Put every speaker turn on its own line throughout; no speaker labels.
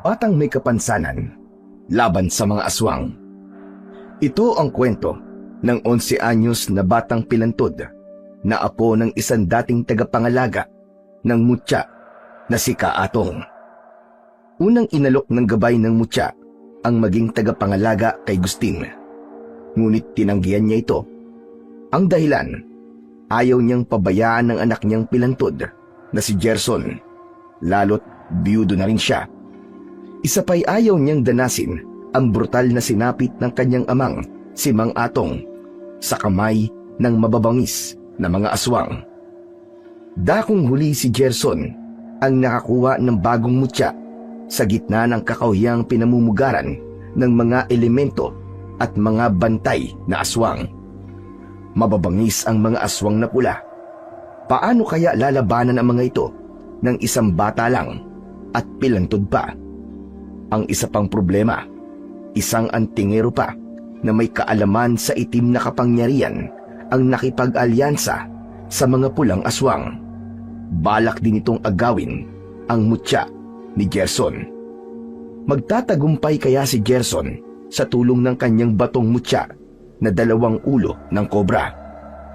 Batang may kapansanan laban sa mga aswang. Ito ang kwento ng 11 anyos na batang pilantod na apo ng isang dating tagapangalaga ng mutya na si Kaatong. Unang inalok ng gabay ng mutya ang maging tagapangalaga kay Gustin. Ngunit tinanggihan niya ito. Ang dahilan, ayaw niyang pabayaan ng anak niyang pilantod na si Gerson, lalo't biyudo na rin siya. Isa pa'y ayaw niyang danasin ang brutal na sinapit ng kanyang amang, si Mang Atong, sa kamay ng mababangis na mga aswang. Dakong huli si Gerson ang nakakuha ng bagong mutya sa gitna ng kakawiyang pinamumugaran ng mga elemento at mga bantay na aswang. Mababangis ang mga aswang na pula. Paano kaya lalabanan ang mga ito ng isang bata lang at pilantod pa? Ang isa pang problema, isang antingero pa na may kaalaman sa itim na kapangyarihan ang nakipag-alyansa sa mga pulang aswang. Balak din itong agawin ang mutya ni Gerson. Magtatagumpay kaya si Gerson sa tulong ng kanyang batong mutya na 2 ulo ng kobra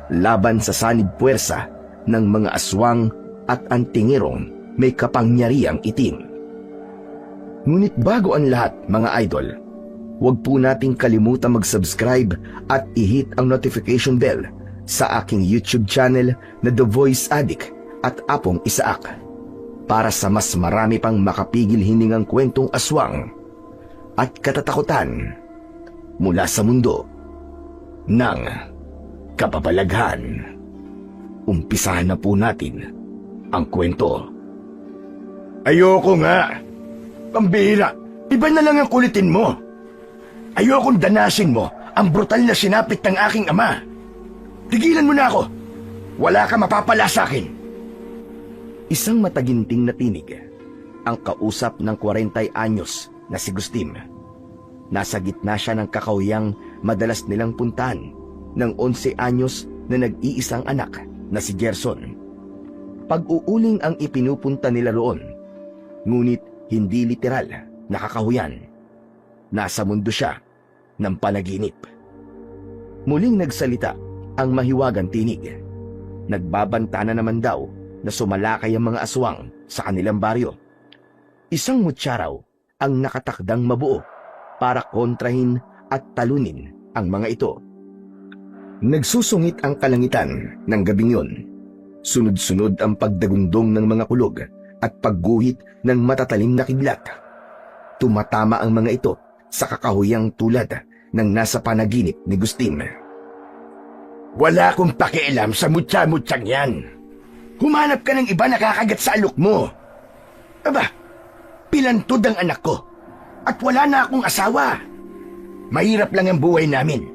laban sa sanib puwersa ng mga aswang at antingerong may kapangyarihang itim? Ngunit bago ang lahat, mga idol, huwag po nating kalimutan mag-subscribe at i-hit ang notification bell sa aking YouTube channel na The Voice Addict at Apong Isaak para sa mas marami pang makapigil hiningang kwentong aswang at katatakutan mula sa mundo ng kababalaghan. Umpisahan na po natin ang kwento.
Ayoko nga. Pambihira, iba na lang ang kulitin mo. Ayokong danasin mo ang brutal na sinapit ng aking ama. Tigilan mo na ako. Wala ka mapapala sa akin.
Isang mataginting na tinig ang kausap ng 40 anyos na si Gustin. Nasa gitna siya ng kakawiyang madalas nilang puntahan ng 11 anyos na nag-iisang anak na si Gerson. Pag-uuling ang ipinupunta nila roon, ngunit hindi literal na kakahuyan. Nasa mundo siya ng panaginip. Muling nagsalita ang mahiwagang tinig. Nagbabanta na naman daw na sumalakay ang mga aswang sa kanilang baryo. Isang mutya raw ang nakatakdang mabuo para kontrahin at talunin ang mga ito. Nagsusungit ang kalangitan ng gabing yun. Sunod-sunod ang pagdagundong ng mga kulog at pagguhit ng matatalim na kidlat. Tumatama ang mga ito sa kakahuyang tulad ng nasa panaginip ni Gustin.
Wala akong pakialam sa mutya-mutyang yan. Humanap ka ng iba na kakagat sa alok mo. Aba, pilantod ang anak ko at wala na akong asawa. Mahirap lang ang buhay namin.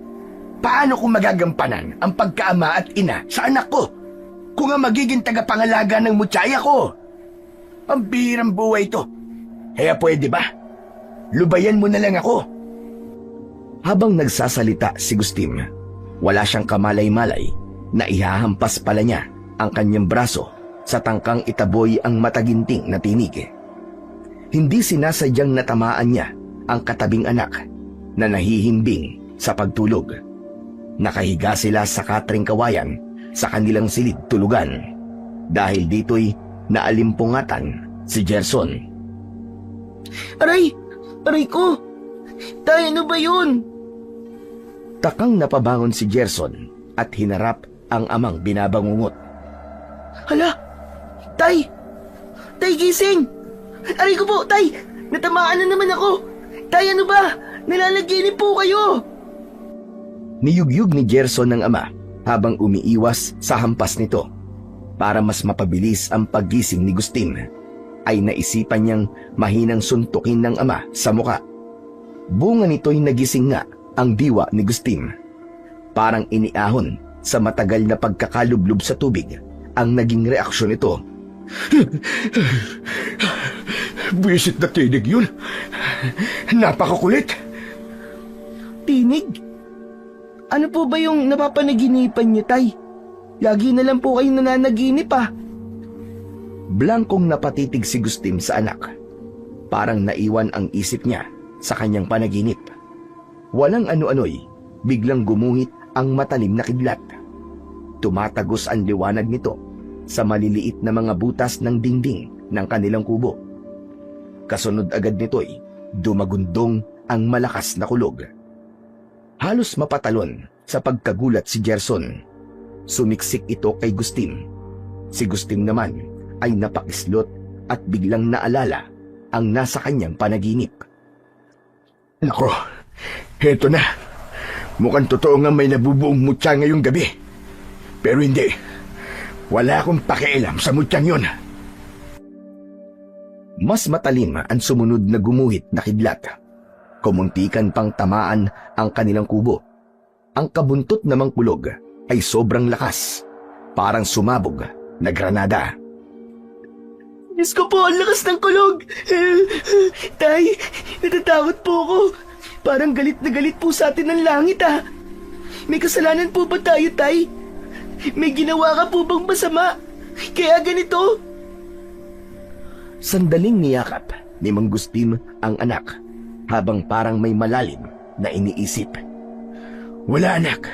Paano kung magagampanan ang pagkaama at ina sa anak ko kung ang magiging tagapangalaga ng mutyaya ko? Ang bihirang buhay ito. Kaya pwede ba? Lubayan mo na lang ako.
Habang nagsasalita si Gustin, wala siyang kamalay-malay na ihahampas pala niya ang kanyang braso sa tangkang itaboy ang mataginting na tinig. Hindi sinasadyang natamaan niya ang katabing anak na nahihimbing sa pagtulog. Nakahiga sila sa katring kawayan sa kanilang silid tulugan. Dahil dito'y naalimpungatan si Gerson.
Aray! Aray ko! Tay, ano ba yun?
Takang napabangon si Gerson at hinarap ang amang binabangungot.
Hala! Tay! Tay, gising! Aray ko po, tay! Natamaan na naman ako! Tay, ano ba? Nalalaginip po kayo!
Niyugyug ni Gerson ng ama habang umiiwas sa hampas nito. Para mas mapabilis ang paggising ni Gustin, ay naisipan niyang mahinang suntukin ng ama sa muka. Bunga nito'y nagising nga ang diwa ni Gustin. Parang iniahon sa matagal na pagkakalublob sa tubig ang naging reaksyon nito.
Buwisit na tinig yun. Napakakulit.
Tinig? Ano po ba yung napapanaginipan niyo, tay? Lagi na lang po kayong nananaginip ah.
Blankong napatitig si Gustin sa anak. Parang naiwan ang isip niya sa kanyang panaginip. Walang ano-ano'y biglang gumuhit ang matalim na kidlat. Tumatagos ang liwanag nito sa maliliit na mga butas ng dingding ng kanilang kubo. Kasunod agad nito'y dumagundong ang malakas na kulog. Halos mapatalon sa pagkagulat si Gerson. Sumiksik ito kay Gustin. Si Gustin naman ay napakislot at biglang naalala ang nasa kanyang panaginip.
Nako, heto na. Mukhang totoo nga may nabubuong mutya ngayong gabi. Pero hindi. Wala akong pakialam sa mutyang yun.
Mas matalim ang sumunod na gumuhit na kidlat. Kumuntikan pang tamaan ang kanilang kubo. Ang kabuntot namang kulog ay sobrang lakas, parang sumabog na granada.
Diyos ko po, ang lakas ng kulog! Tay, natatakot po ako. Parang galit na galit po sa atin ng langit ah. May kasalanan po ba tayo, Tay? May ginawa ka po bang masama? Kaya ganito?
Sandaling niyakap ni Mang Gustin ang anak habang parang may malalim na iniisip.
Wala, anak.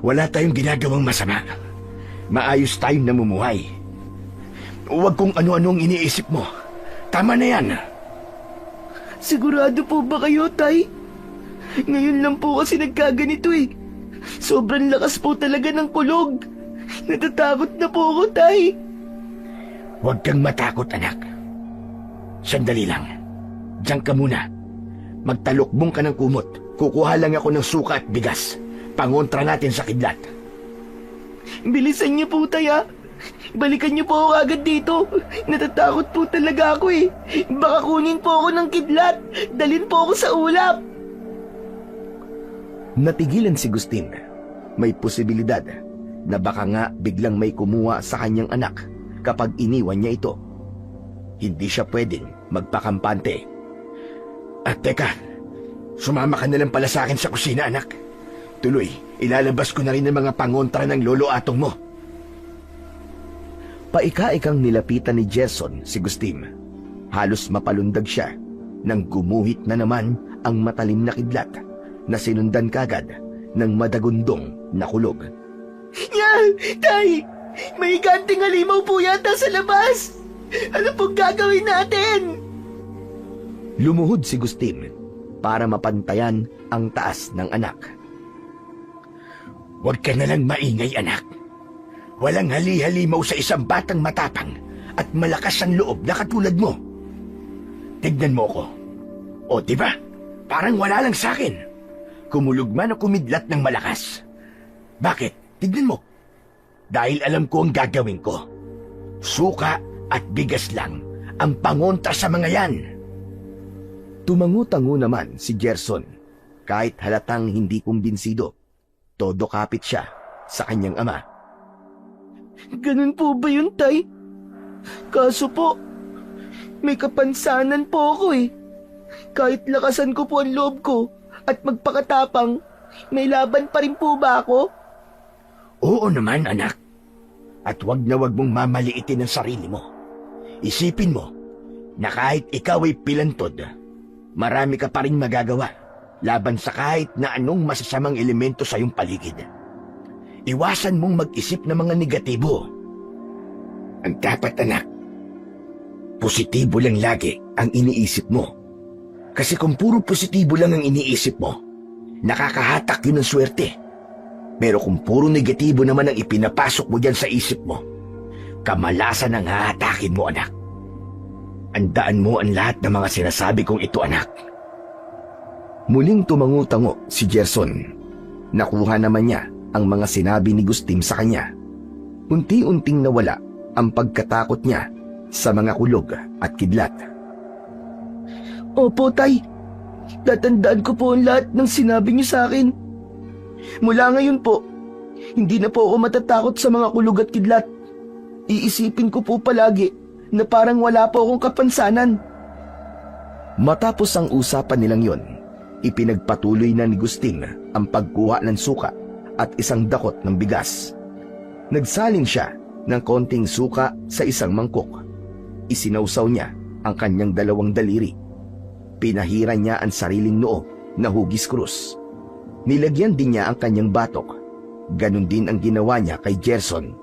Wala tayong ginagawang masama. Maayos tayong namumuhay. Huwag kung ano-anong iniisip mo. Tama na yan.
Sigurado po ba kayo, Tay? Ngayon lang po kasi nagkaganito eh. Sobrang lakas po talaga ng kulog. Natatakot na po ako, Tay.
Huwag kang matakot, anak. Sandali lang. Diyan ka muna. Magtalukbong ka ng kumot. Kukuha lang ako ng suka at bigas. Pangontra natin sa kidlat.
Bilisan niyo po, Tay ah. Balikan niyo po ako agad dito. Natatakot po talaga ako eh. Baka kunin po ako ng kidlat. Dalhin po ako sa ulap.
Natigilan si Gustin. May posibilidad na baka nga biglang may kumuha sa kanyang anak kapag iniwan niya ito. Hindi siya pwedeng magpakampante.
At teka, sumama ka na lang pala sa akin sa kusina, anak. Tuloy, ilalabas ko na rin ang mga pangontra ng lolo atong mo.
Paika-ikang nilapitan ni Gerson si Gustin. Halos mapalundag siya nang gumuhit na naman ang matalim na kidlat na sinundan kagad ng madagundong na kulog.
Yan! Tay! May ganting halimaw po yata sa labas! Ano pong gagawin natin?
Lumuhod si Gustin para mapantayan ang taas ng anak.
Huwag ka na lang maingay, anak. Walang hali-halimaw sa isang batang matapang at malakas ang loob na katulad mo. Tignan mo ko. O, diba? Parang wala lang sa akin. Kumulog man o kumidlat ng malakas. Bakit? Tignan mo. Dahil alam ko ang gagawin ko. Suka at bigas lang ang pangontra sa mga yan.
Tumangu-tango naman si Gerson kahit halatang hindi kumbinsido. Todo kapit siya sa kanyang ama.
Ganun po ba yun, Tay? Kaso po, may kapansanan po ako eh. Kahit lakasan ko po ang loob ko at magpakatapang, may laban pa rin po ba ako?
Oo naman, anak. At wag na wag mong mamaliitin ang sarili mo. Isipin mo na kahit ikaw ay pilantod, marami ka pa rin magagawa laban sa kahit na anong masasamang elemento sa iyong paligid. Iwasan mong mag-isip ng mga negatibo. Ang dapat, anak, positibo lang lagi ang iniisip mo. Kasi kung puro positibo lang ang iniisip mo, nakakahatak yun ng swerte. Pero kung puro negatibo naman ang ipinapasok mo dyan sa isip mo, kamalasan ang hahatakin mo, anak. Andaan mo ang lahat ng mga sinasabi kong ito, anak.
Muling tumangu-tango si Gerson. Nakuha naman niya ang mga sinabi ni Gustin sa kanya. Unti-unting nawala ang pagkatakot niya sa mga kulog at kidlat.
Opo, Tay. Tatandaan ko po ang lahat ng sinabi niyo sa akin. Mula ngayon po, hindi na po ako matatakot sa mga kulog at kidlat. Iisipin ko po palagi na parang wala po akong kapansanan.
Matapos ang usapan nilang yon, ipinagpatuloy na ni Gustin ang pagkuha ng suka at isang dakot ng bigas. Nagsalin siya ng konting suka sa isang mangkok. Isinawsaw niya ang kanyang dalawang daliri. Pinahiran niya ang sariling noo na hugis krus. Nilagyan din niya ang kanyang batok. Ganon din ang ginawa niya kay Gerson.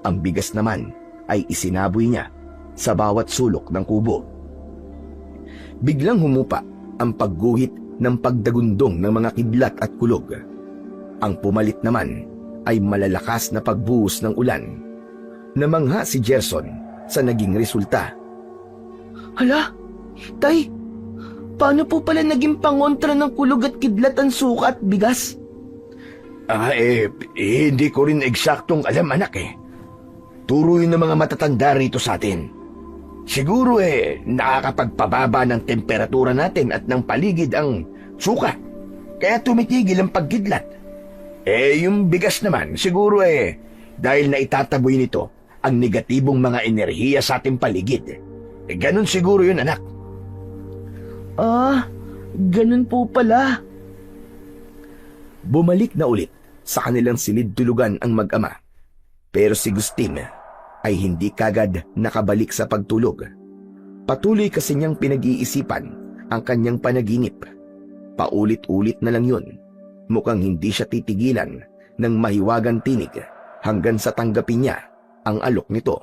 Ang bigas naman ay isinaboy niya sa bawat sulok ng kubo. Biglang humupa ang pagguhit ng pagdagundong ng mga kidlat at kulog. Ang pumalit naman ay malalakas na pagbuhos ng ulan. Namangha si Gerson sa naging resulta.
Hala, Tay, paano po pala naging pangontra ng kulog at kidlat ang suka at bigas?
Hindi ko rin eksaktong alam, anak eh. Turo yun ng mga matatanda rito sa atin. Siguro nakakapagpababa ng temperatura natin at ng paligid ang suka. Kaya tumitigil ang pagkidlat. Yung bigas naman, siguro dahil na itataboy nito ang negatibong mga enerhiya sa ating paligid. Ganun siguro yun, anak.
Ganun po pala.
Bumalik na ulit sa kanilang silid-tulugan ang mag-ama. Pero si Gustin ay hindi kagad nakabalik sa pagtulog. Patuloy kasi niyang pinag-iisipan ang kanyang panaginip. Paulit-ulit na lang yun. Mukhang hindi siya titigilan ng mahiwagang tinig hanggang sa tanggapin niya ang alok nito.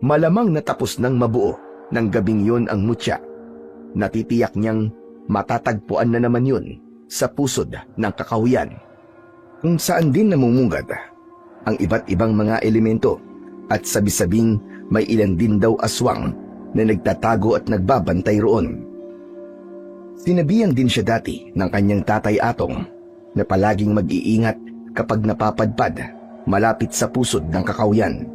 Malamang natapos ng mabuo ng gabing yun ang mutya. Natitiyak niyang matatagpuan na naman yun sa pusod ng kakahuyan, kung saan din namumungad ang iba't ibang mga elemento at sabi-sabing may ilan din daw aswang na nagtatago at nagbabantay roon. Sinabihan din siya dati ng kanyang tatay Atong na palaging mag-iingat kapag napapadpad malapit sa pusod ng kakahuyan.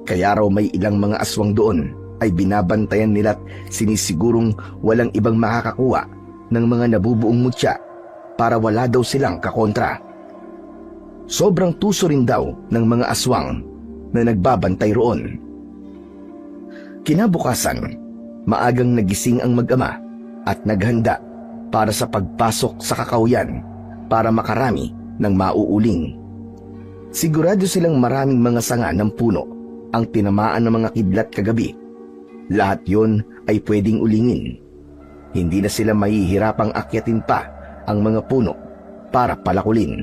Kaya raw may ilang mga aswang doon ay binabantayan nila't sinisigurong walang ibang makakakuha ng mga nabubuong mutya para wala daw silang kakontra. Sobrang tuso rin daw ng mga aswang na nagbabantay roon. Kinabukasan, maagang nagising ang mag-ama at naghanda para sa pagpasok sa kakahuyan para makarami ng mauuling. Sigurado silang maraming mga sanga ng puno ang tinamaan ng mga kidlat kagabi. Lahat yon ay pwedeng ulingin. Hindi na sila mahihirapang akyatin pa ang mga puno para palakulin.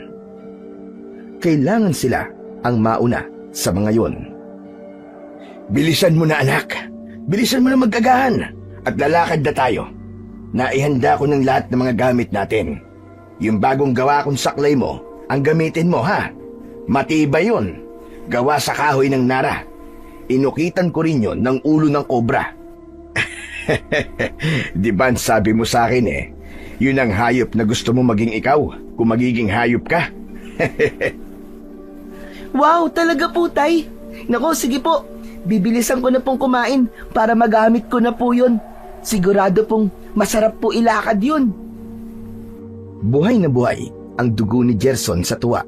Kailangan sila ang mauna sa mga yon.
Bilisan mo na, anak. Bilisan mo na mag-agahan at lalakad na tayo. Naihanda ko ng lahat ng mga gamit natin. Yung bagong gawa kong saklay mo, ang gamitin mo, ha? Matibay yun. Gawa sa kahoy ng nara. Inukitan ko rin yun ng ulo ng kobra. Di ba sabi mo sa akin yun ang hayop na gusto mo maging ikaw kung magiging hayop ka?
Wow, talaga po, Tay. Nako, sige po. Bibilisan ko na pong kumain para magamit ko na po yun. Sigurado pong masarap po ilakad yun.
Buhay na buhay ang dugo ni Gerson sa tuwa.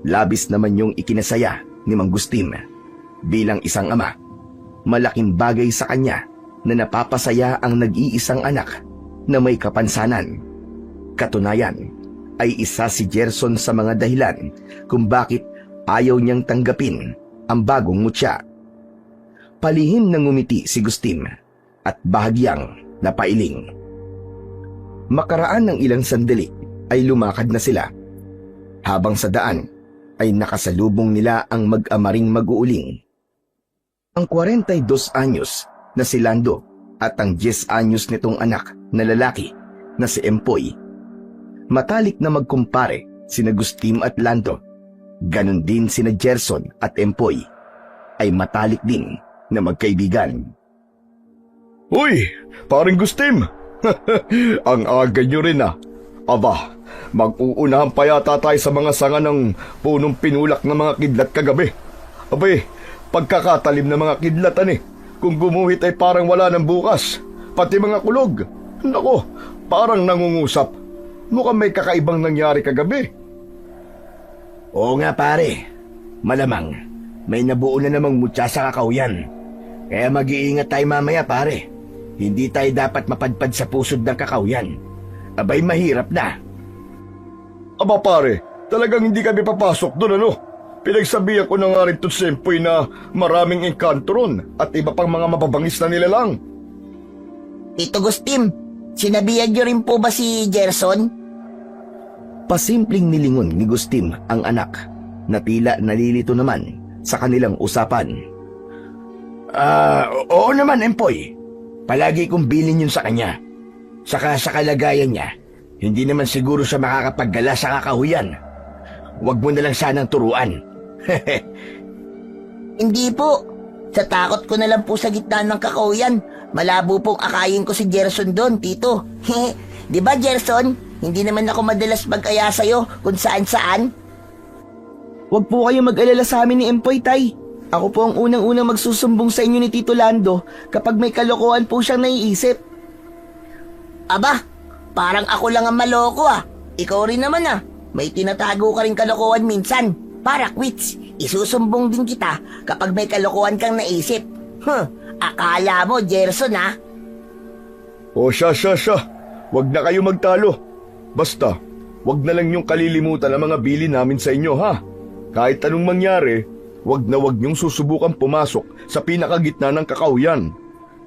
Labis naman yung ikinasaya ni Mang Gustin. Bilang isang ama, malaking bagay sa kanya na napapasaya ang nag-iisang anak na may kapansanan. Katunayan ay isa si Gerson sa mga dahilan kung bakit ayaw niyang tanggapin ang bagong mutya. Palihim na ngumiti si Gustin at bahagyang napailing. Makaraan ng ilang sandali ay lumakad na sila. Habang sa daan ay nakasalubong nila ang mag-amaring mag-uuling. Ang 42 anyos na si Lando at ang 10 anyos nitong anak na lalaki na si Empoy. Matalik na magkumpare sina Gustin at Lando. Ganon din sina Gerson at Empoy. Ay matalik din na magkaibigan.
Uy, paring Gustin! Ang aga nyo rin Aba, mag-uunahan pa yata tayo sa mga sanga ng punong pinulak ng mga kidlat kagabi. Abay, pagkakatalim ng mga kidlatan Kung gumuhit ay parang wala ng bukas. Pati mga kulog. Nako, parang nangungusap. Mukhang may kakaibang nangyari kagabi. Oo nga, pare. Malamang, may nabuo na namang mutya sa kakahuyan. Kaya mag-iingat tayo mamaya, pare. Hindi tayo dapat mapadpad sa pusod ng kakahuyan. Abay, mahirap na. Aba, pare, talagang hindi kami papasok doon, Pinagsabihan ko na nga rin to si Empoy na maraming engkanto ron at iba pang mga mababangis na nilalang.
Tito Gustim, sinabihan niyo rin po ba si Gerson?
Pasimpleng nilingon ni Gustim ang anak na tila nalilito naman sa kanilang usapan.
Oo naman, Empoy. Palagi kong bilin yun sa kanya. Saka sa kalagayan niya, hindi naman siguro siya makakapaggala sa kakahuyan. Huwag mo na lang sanang turuan.
Hindi po. Sa takot ko na lang po sa gitna ng kakahuyan, malabo pong akayin ko si Gerson doon, Tito. Di ba, Gerson? Hindi naman ako madalas mag-aya sa'yo kung saan-saan.
Huwag po kayong mag-alala sa amin ni Empoy, Tay. Ako po ang unang-unang magsusumbong sa inyo ni Tito Lando kapag may kalokohan po siyang naiisip.
Aba, parang ako lang ang maloko ah. Ikaw rin naman ah. May tinatago ka rin kalokohan minsan. Para quits, isusumbong din kita kapag may kalokohan kang naisip. Akala mo, Gerson ah.
O siya. Huwag na kayo magtalo. Basta, huwag na lang yung kalilimutan ang mga bili namin sa inyo, ha? Kahit anong mangyari, huwag niyong susubukan pumasok sa pinakagitna ng kakahuyan.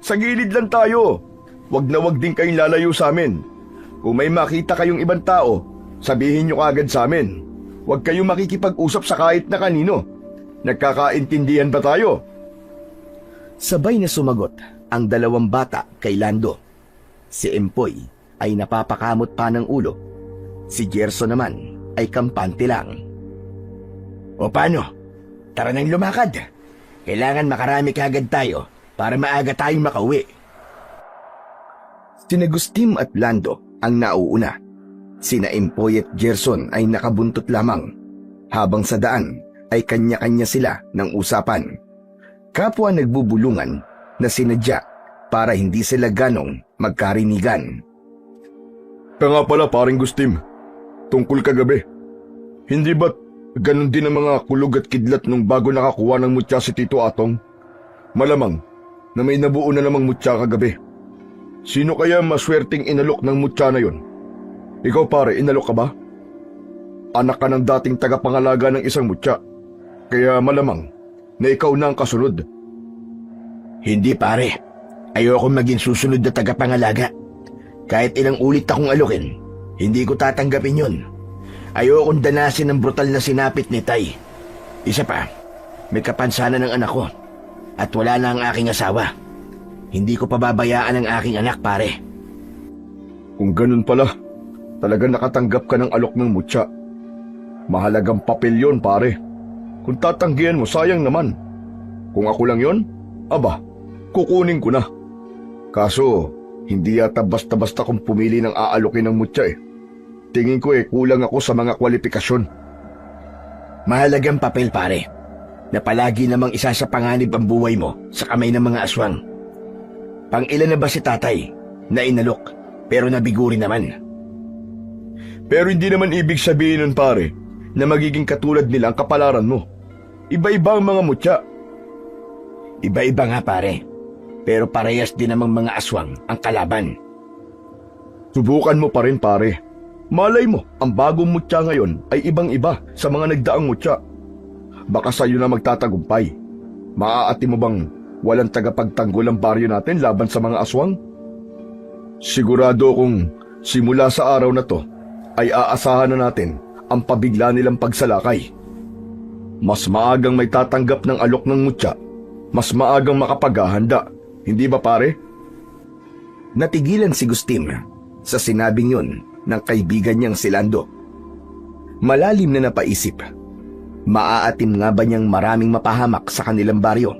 Sa gilid lang tayo. Huwag din kayong lalayo sa amin. Kung may makita kayong ibang tao, sabihin niyo kaagad sa amin. Huwag kayong makikipag-usap sa kahit na kanino. Nagkakaintindihan ba tayo?
Sabay na sumagot ang dalawang bata kay Lando. Si Empoy ay napapakamot pa ng ulo. Si Gerson naman ay kampante lang.
O paano? Tara nang lumakad. Kailangan makarami kaagad tayo para maaga tayong makauwi.
Sina Gustim at Lando ang nauuna. Sina Empoy at Gerson ay nakabuntot lamang. Habang sa daan ay kanya-kanya sila ng usapan. Kapwa nagbubulungan na sinadya para hindi sila ganong magkarinigan.
Kaya nga pala, paring Gustim, tungkol kagabi. Hindi ba't ganun din ang mga kulog at kidlat nung bago nakakuha ng mutya si Tito Atong? Malamang na may nabuo na namang mutya kagabi. Sino kaya maswerteng inalok ng mutya na yun? Ikaw pare, inalok ka ba? Anak ka ng dating tagapangalaga ng isang mutya. Kaya malamang na ikaw na ang kasunod. Hindi pare, ayoko maging susunod na tagapangalaga. Kahit ilang ulit akong alukin, hindi ko tatanggapin yun. Ayokong danasin ng brutal na sinapit ni Tay. Isa pa, may kapansanan ng anak ko at wala na ang aking asawa. Hindi ko pababayaan ang aking anak, pare. Kung ganun pala, talagang nakatanggap ka ng alok ng mutya. Mahalagang papel yon, pare. Kung tatanggihan mo, sayang naman. Kung ako lang yon, aba, kukunin ko na. Kaso, hindi yata basta-basta kung pumili ng aalokin ng mutya eh. Tingin ko kulang ako sa mga kwalifikasyon. Mahalagang papel, pare, na palagi namang isa sa panganib ang buhay mo sa kamay ng mga aswang. Pang-ilan na ba si tatay na inalok pero nabiguri naman? Pero hindi naman ibig sabihin nun, pare, na magiging katulad nila ang kapalaran mo. Iba-iba ang mga mutya. Iba-iba nga, pare. Pero parehas din namang mga aswang ang kalaban. Subukan mo pa rin, pare. Malay mo, ang bagong mutya ngayon ay ibang-iba sa mga nagdaang mutya. Baka sa'yo na magtatagumpay. Maaati mo bang walang tagapagtanggol ang baryo natin laban sa mga aswang? Sigurado kung simula sa araw na to ay aasahan na natin ang pabigla nilang pagsalakay. Mas maagang may tatanggap ng alok ng mutya, mas maagang makapaghahanda. Hindi ba, pare?
Natigilan si Gustim sa sinabing yun ng kaibigan niyang si Lando. Malalim na napaisip. Maaatim nga ba niyang maraming mapahamak sa kanilang baryo?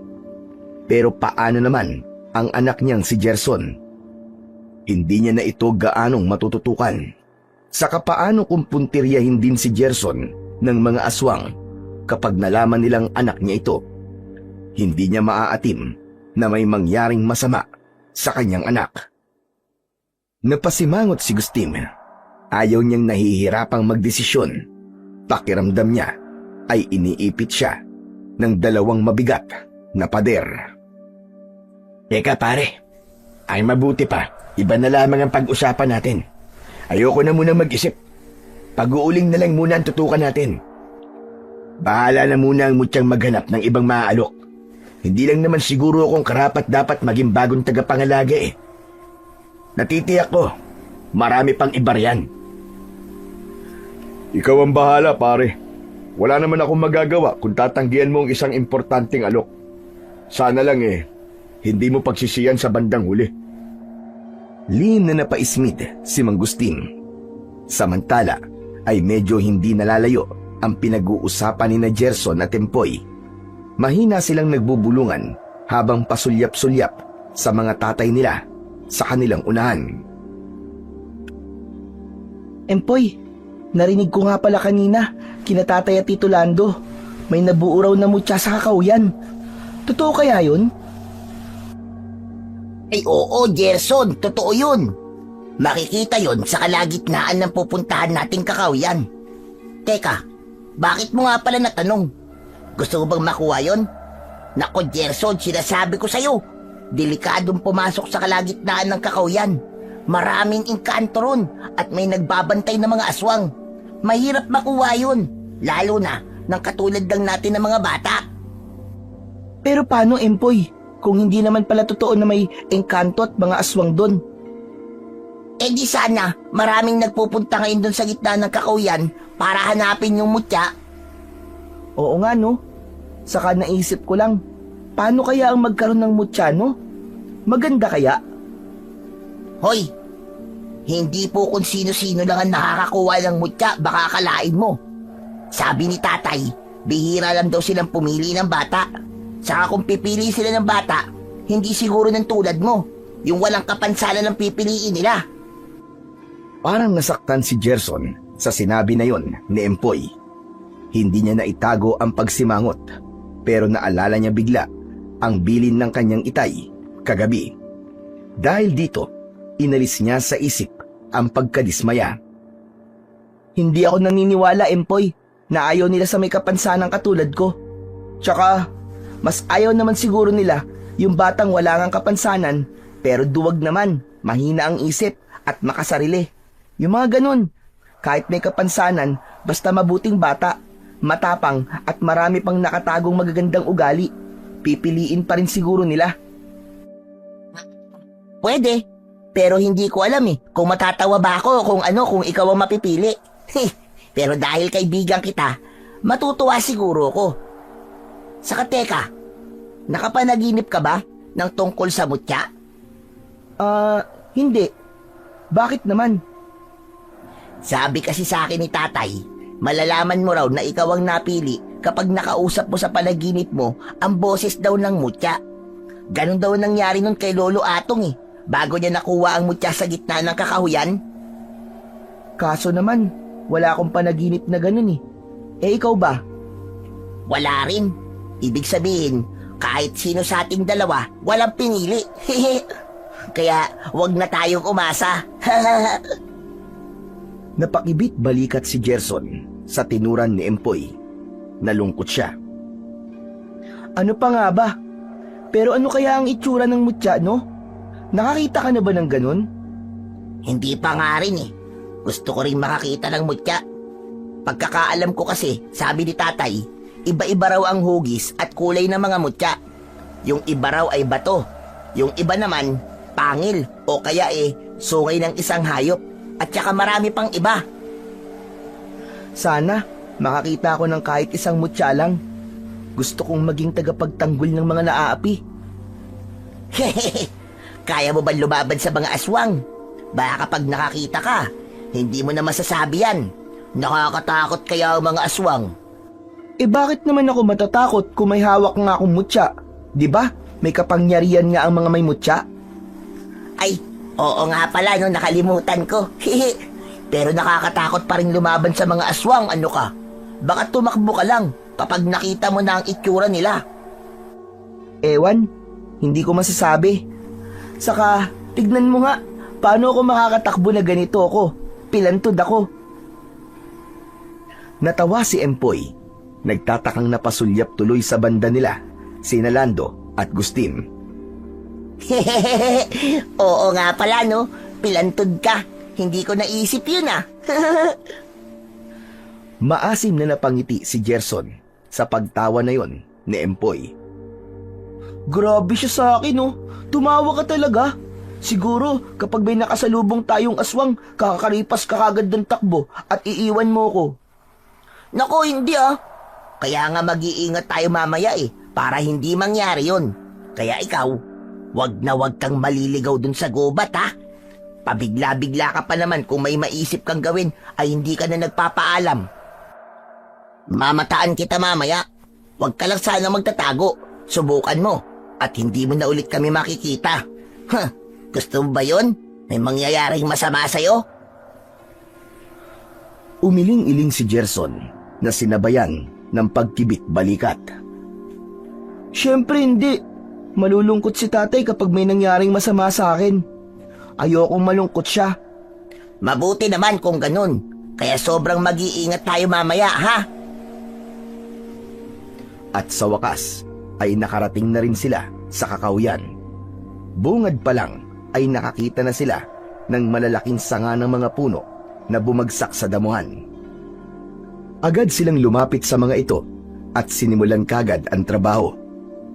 Pero paano naman ang anak niyang si Gerson? Hindi niya na ito gaanong matututukan. Saka paano kung puntiryahin din si Gerson ng mga aswang kapag nalaman nilang anak niya ito? Hindi niya maaatim na may mangyaring masama sa kanyang anak. Napasimangot si Gustim. Ayaw niyang nahihirapang magdesisyon. Pakiramdam niya ay iniipit siya ng dalawang mabigat na pader.
Teka, pare, ay mabuti pa. Iba na lamang ang pag-usapan natin. Ayoko na muna mag-isip. Pag-uuling na lang muna ang tutukan natin. Bahala na muna ang mutyang maghanap ng ibang maaalok. Hindi lang naman siguro akong karapat dapat maging bagong tagapangalaga eh. Natitiyak ko, marami pang iba riyan.
Ikaw ang bahala, pare. Wala naman akong magagawa kung tatanggihan mo ang isang importanteng alok. Sana lang hindi mo pagsisiyan sa bandang huli.
Lihim na napaismid si Mangustin. Samantala ay medyo hindi nalalayo ang pinag-uusapan ni na Gerson at Empoy. Mahina silang nagbubulungan habang pasulyap-sulyap sa mga tatay nila sa kanilang unahan.
Empoy, narinig ko nga pala kanina, kina Tatay at Tito Lando. May nabuo raw na mutya sa kakauyan. Totoo kaya yun?
Ay oo, Gerson, totoo yun. Makikita yon sa kalagitnaan ng pupuntahan nating kakauyan. Teka, bakit mo nga pala natanong? Gusto mo bang makuha yon? Nako Gerson, sinasabi ko sa'yo, delikadong pumasok sa kalagitnaan ng kakauyan. Maraming engkanto ron at may nagbabantay na mga aswang. Mahirap makuha yun, lalo na ng katulad lang natin ng mga bata.
Pero paano, Empoy, kung hindi naman pala totoo na may engkanto at mga aswang doon?
Eh di sana, maraming nagpupunta ngayon doon sa gitna ng kakauyan para hanapin yung mutya.
Oo nga no. Saka naisip ko lang, paano kaya ang magkaroon ng mutya, no? Maganda kaya?
Hoy, hindi po kung sino-sino lang ang nakakakuha ng mutya, baka akalain mo. Sabi ni tatay, bihira lang daw silang pumili ng bata. Saka kung pipili sila ng bata, hindi siguro ng tulad mo, yung walang kapansanan ng pipiliin nila.
Parang nasaktan si Gerson sa sinabi na yon ni Empoy. Hindi niya naitago ang pagsimangot, pero naalala niya bigla ang bilin ng kanyang itay kagabi. Dahil dito, inalis niya sa isip ang pagkadismaya.
Hindi ako naniniwala, Empoy, na ayaw nila sa may kapansanang katulad ko. Tsaka, mas ayaw naman siguro nila yung batang wala ngang kapansanan, pero duwag naman, mahina ang isip at makasarili. Yung mga ganun, kahit may kapansanan, basta mabuting bata, matapang at marami pang nakatagong magagandang ugali, pipiliin pa rin siguro nila.
Pwede, pero hindi ko alam kung matatawa ba ako kung ikaw ang mapipili. Pero dahil kaibigan kita, matutuwa siguro ako. Saka teka, nakapanaginip ka ba ng tungkol sa mutya?
Hindi. Bakit naman?
Sabi kasi sa akin ni tatay, malalaman mo raw na ikaw ang napili kapag nakausap mo sa panaginip mo ang boses daw ng mutya. Ganon daw nangyari nun kay Lolo Atong bago niya nakuha ang mutya sa gitna ng kakahuyan.
Kaso naman, wala akong panaginip na ganun Eh ikaw ba?
Wala rin. Ibig sabihin, kahit sino sa ating dalawa, walang pinili. Kaya wag na tayong umasa.
Napakibit balikat si Gerson sa tinuran ni Empoy. Nalungkot siya.
Ano pa nga ba? Pero ano kaya ang itsura ng mutya, no? Nakakita ka na ba ng ganun?
Hindi pa nga rin Gusto ko rin makakita ng mutya. Pagkakaalam ko kasi, sabi ni tatay, iba-iba raw ang hugis at kulay ng mga mutya. Yung iba raw ay bato. Yung iba naman, pangil o kaya sungay ng isang hayop. At saka marami pang iba.
Sana makakita ako ng kahit isang mutya lang. Gusto kong maging tagapagtanggol ng mga naaapi.
Kaya mo ba lumaban sa mga aswang? Baka kapag nakakita ka, hindi mo na masasabi yan. Nakakatakot kaya ang mga aswang.
Bakit naman ako matatakot kung may hawak nga akong mutya? Diba? May kapangyarihan nga ang mga may mutya.
Ay, oo nga pala, nakalimutan ko. Pero nakakatakot pa rin lumaban sa mga aswang, ano ka? Baka tumakbo ka lang kapag nakita mo na ang itsura nila.
Ewan, hindi ko masasabi. Saka, tignan mo nga, paano ako makakatakbo na ganito ako? Pilantod ako.
Natawa si Empoy. Nagtatakang napasulyap tuloy sa banda nila, sina Lando at Gustin.
Oo nga pala, no? Pilantod ka. Hindi ko naisip yun,
Maasim na napangiti si Gerson sa pagtawa na yon ni Empoy.
Grabe siya sa akin, no? Tumawa ka talaga. Siguro, kapag may nakasalubong tayong aswang, kakakaripas ka kagad ng takbo at iiwan mo ko.
Nako, hindi ah. Kaya nga mag-iingat tayo mamaya para hindi mangyari yon. Kaya ikaw, wag na wag kang maliligaw dun sa gubat ha. Pabigla-bigla ka pa naman kung may maisip kang gawin ay hindi ka na nagpapaalam. Mamataan kita mamaya. Wag ka lang sana magtatago. Subukan mo at hindi mo na ulit kami makikita. Gusto mo ba yun? May mangyayaring masama sa'yo?
Umiling-iling si Gerson na sinabayan ng pagkibit balikat.
Siyempre hindi. Malulungkot si tatay kapag may nangyaring masama sa akin. Ayokong malungkot siya.
Mabuti naman kung ganun. Kaya sobrang mag-iingat tayo mamaya, ha?
At sa wakas ay nakarating na rin sila sa kakahuyan. Bungad pa lang ay nakakita na sila ng malalaking sanga ng mga puno na bumagsak sa damuhan. Agad silang lumapit sa mga ito at sinimulan kagad ang trabaho.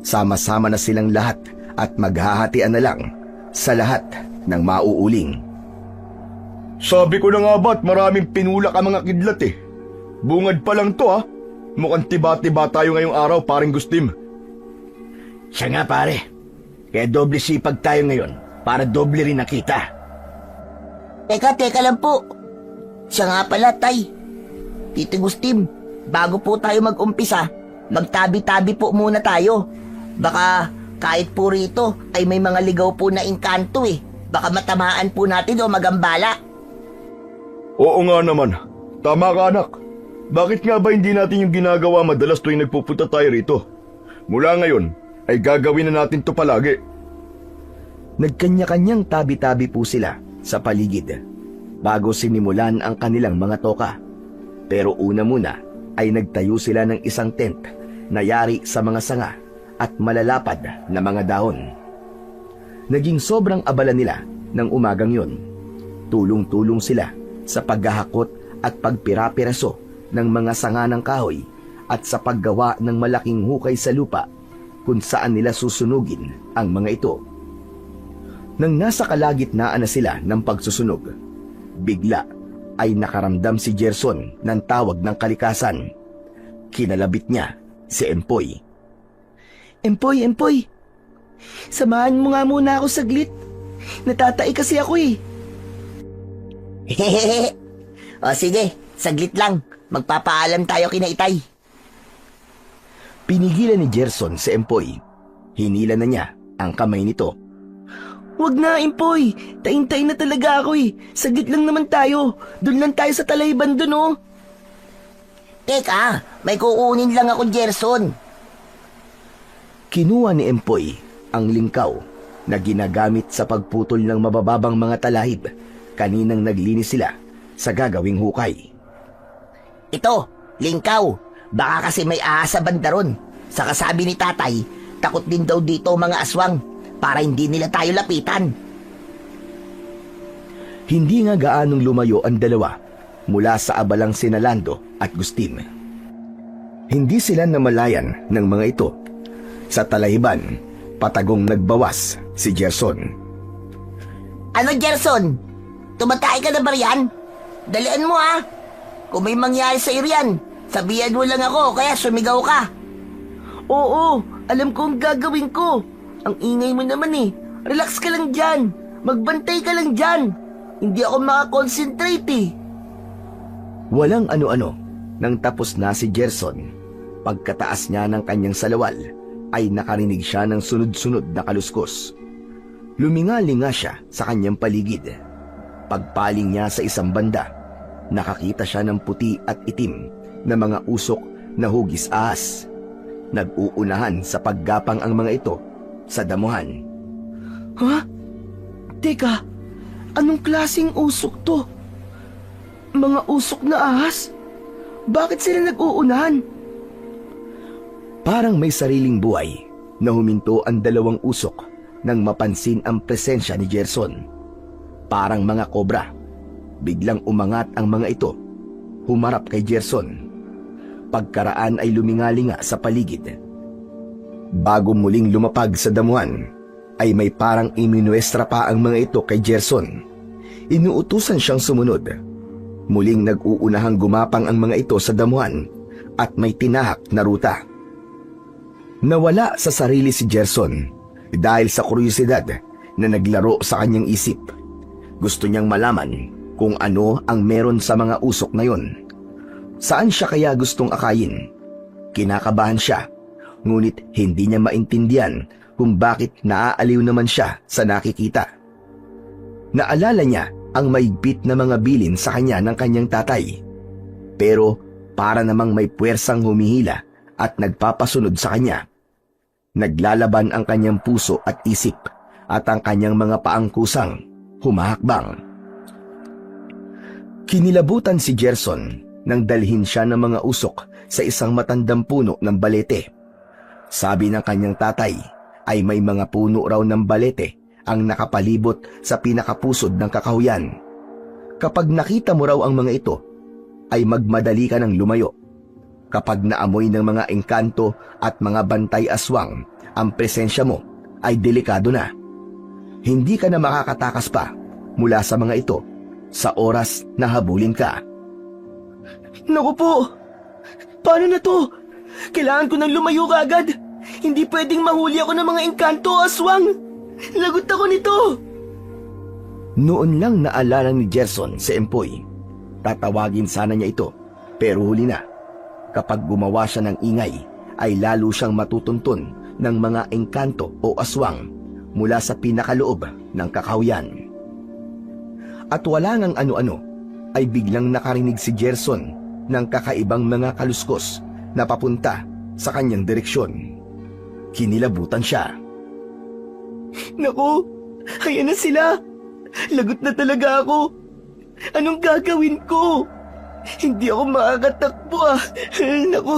Sama-sama na silang lahat at maghahatian na lang sa lahat ng mauuling.
Sabi ko na nga ba't maraming pinulak ang mga kidlat Bungad pa lang to Mukhang tiba-tiba tayo ngayong araw, paring Gustim.
Siya nga pare. Kaya doble sipag tayo ngayon para doble rin nakita.
Teka lang po. Siya nga pala, tay. Tito Gustim, bago po tayo mag-umpisa, magtabi-tabi po muna tayo. Baka kahit po rito ay may mga ligaw po na engkanto Baka matamaan po natin o magambala.
Oo nga naman. Tama ka, anak. Bakit nga ba hindi natin yung ginagawa madalas tuwing nagpupunta tayo rito? Mula ngayon, ay gagawin na natin to palagi.
Nagkanya-kanyang tabi-tabi po sila sa paligid bago sinimulan ang kanilang mga toka. Pero una muna ay nagtayo sila ng isang tent na yari sa mga sanga at malalapad na mga dahon. Naging sobrang abala nila ng umagang yun. Tulong-tulong sila sa paghahakot at pagpirapiraso ng mga sanga ng kahoy at sa paggawa ng malaking hukay sa lupa kung saan nila susunugin ang mga ito. Nang nasa kalagitnaan na sila ng pagsusunog, bigla ay nakaramdam si Gerson ng tawag ng kalikasan. Kinalabit niya si Empoy.
Empoy, samahan mo nga muna ako saglit. Natatai kasi ako
O sige, saglit lang. Magpapaalam tayo kina Itay.
Pinigilan ni Gerson si Empoy. Hinila na niya ang kamay nito.
Wag na, Empoy. Taing-taing na talaga ako Saglit lang naman tayo. Doon lang tayo sa talayban doon
Teka, may kukunin lang ako, Gerson.
Kinuha ni Empoy ang lingkaw na ginagamit sa pagputol ng mabababang mga talahib kaninang naglinis sila sa gagawing hukay.
Ito, lingkaw. Baka kasi may ahas sa banda ron. Saka sabi ni tatay, takot din daw dito mga aswang para hindi nila tayo lapitan.
Hindi nga gaanong lumayo ang dalawa mula sa abalang sina Lando at Gustim. Hindi sila namalayan ng mga ito. Sa talahiban, patagong nagbawas si Gerson.
Ano, Gerson? Tumatay ka na ba riyan? Dalian mo Kung may mangyari sa riyan, sabihan mo lang ako kaya sumigaw ka.
Oo, alam ko ang gagawin ko. Ang ingay mo naman Relax ka lang dyan. Magbantay ka lang dyan. Hindi ako makakonsentrate
Walang ano-ano nang tapos na si Gerson. Pagkataas niya ng kanyang salawal ay nakarinig siya ng sunod-sunod na kaluskos. Lumingalinga siya sa kanyang paligid. Pagpaling niya sa isang banda, nakakita siya ng puti at itim na mga usok na hugis ahas. Nag-uunahan sa paggapang ang mga ito sa damuhan.
Ha? Teka, anong klaseng usok to? Mga usok na ahas? Bakit sila nag-uunahan?
Parang may sariling buhay na huminto ang dalawang usok nang mapansin ang presensya ni Gerson. Parang mga kobra. Biglang umangat ang mga ito. Humarap kay Gerson. Pagkaraan ay lumingalinga sa paligid. Bago muling lumapag sa damuhan, ay may parang iminuestra pa ang mga ito kay Gerson. Inuutusan siyang sumunod. Muling nag-uunahang gumapang ang mga ito sa damuhan at may tinahak na ruta. Nawala sa sarili si Gerson dahil sa kuryosidad na naglaro sa kanyang isip. Gusto niyang malaman kung ano ang meron sa mga usok na yon. Saan siya kaya gustong akayin? Kinakabahan siya, ngunit hindi niya maintindihan kung bakit naaaliw naman siya sa nakikita. Naalala niya ang maigpit na mga bilin sa kanya ng kanyang tatay. Pero para namang may puwersang humihila at nagpapasunod sa kanya. Naglalaban ang kanyang puso at isip at ang kanyang mga paang kusang humahakbang. Kinilabutan si Gerson nang dalhin siya ng mga usok sa isang matandang puno ng balete. Sabi ng kanyang tatay ay may mga puno raw ng balete ang nakapalibot sa pinakapusod ng kakahuyan. Kapag nakita mo raw ang mga ito, ay magmadali ka ng lumayo. Kapag naamoy ng mga engkanto at mga bantay aswang ang presensya mo, ay delikado na. Hindi ka na makakatakas pa mula sa mga ito sa oras na habulin ka.
Naku po! Paano na to? Kailangan ko nang lumayo agad. Hindi pwedeng mahuli ako ng mga engkanto o aswang. Lagot ako nito.
Noon lang naalala ni Gerson si Empoy. Tatawagin sana niya ito, pero huli na. Kapag gumawa siya ng ingay, ay lalo siyang matutuntun ng mga engkanto o aswang mula sa pinakaloob ng kakahuyan. At wala ngang ano-ano, ay biglang nakarinig si Gerson ng kakaibang mga kaluskos na papunta sa kanyang direksyon. Kinilabutan siya.
Naku, ayan na sila. Lagot na talaga ako. Anong gagawin ko? Hindi ako makakatakbo ah. Naku,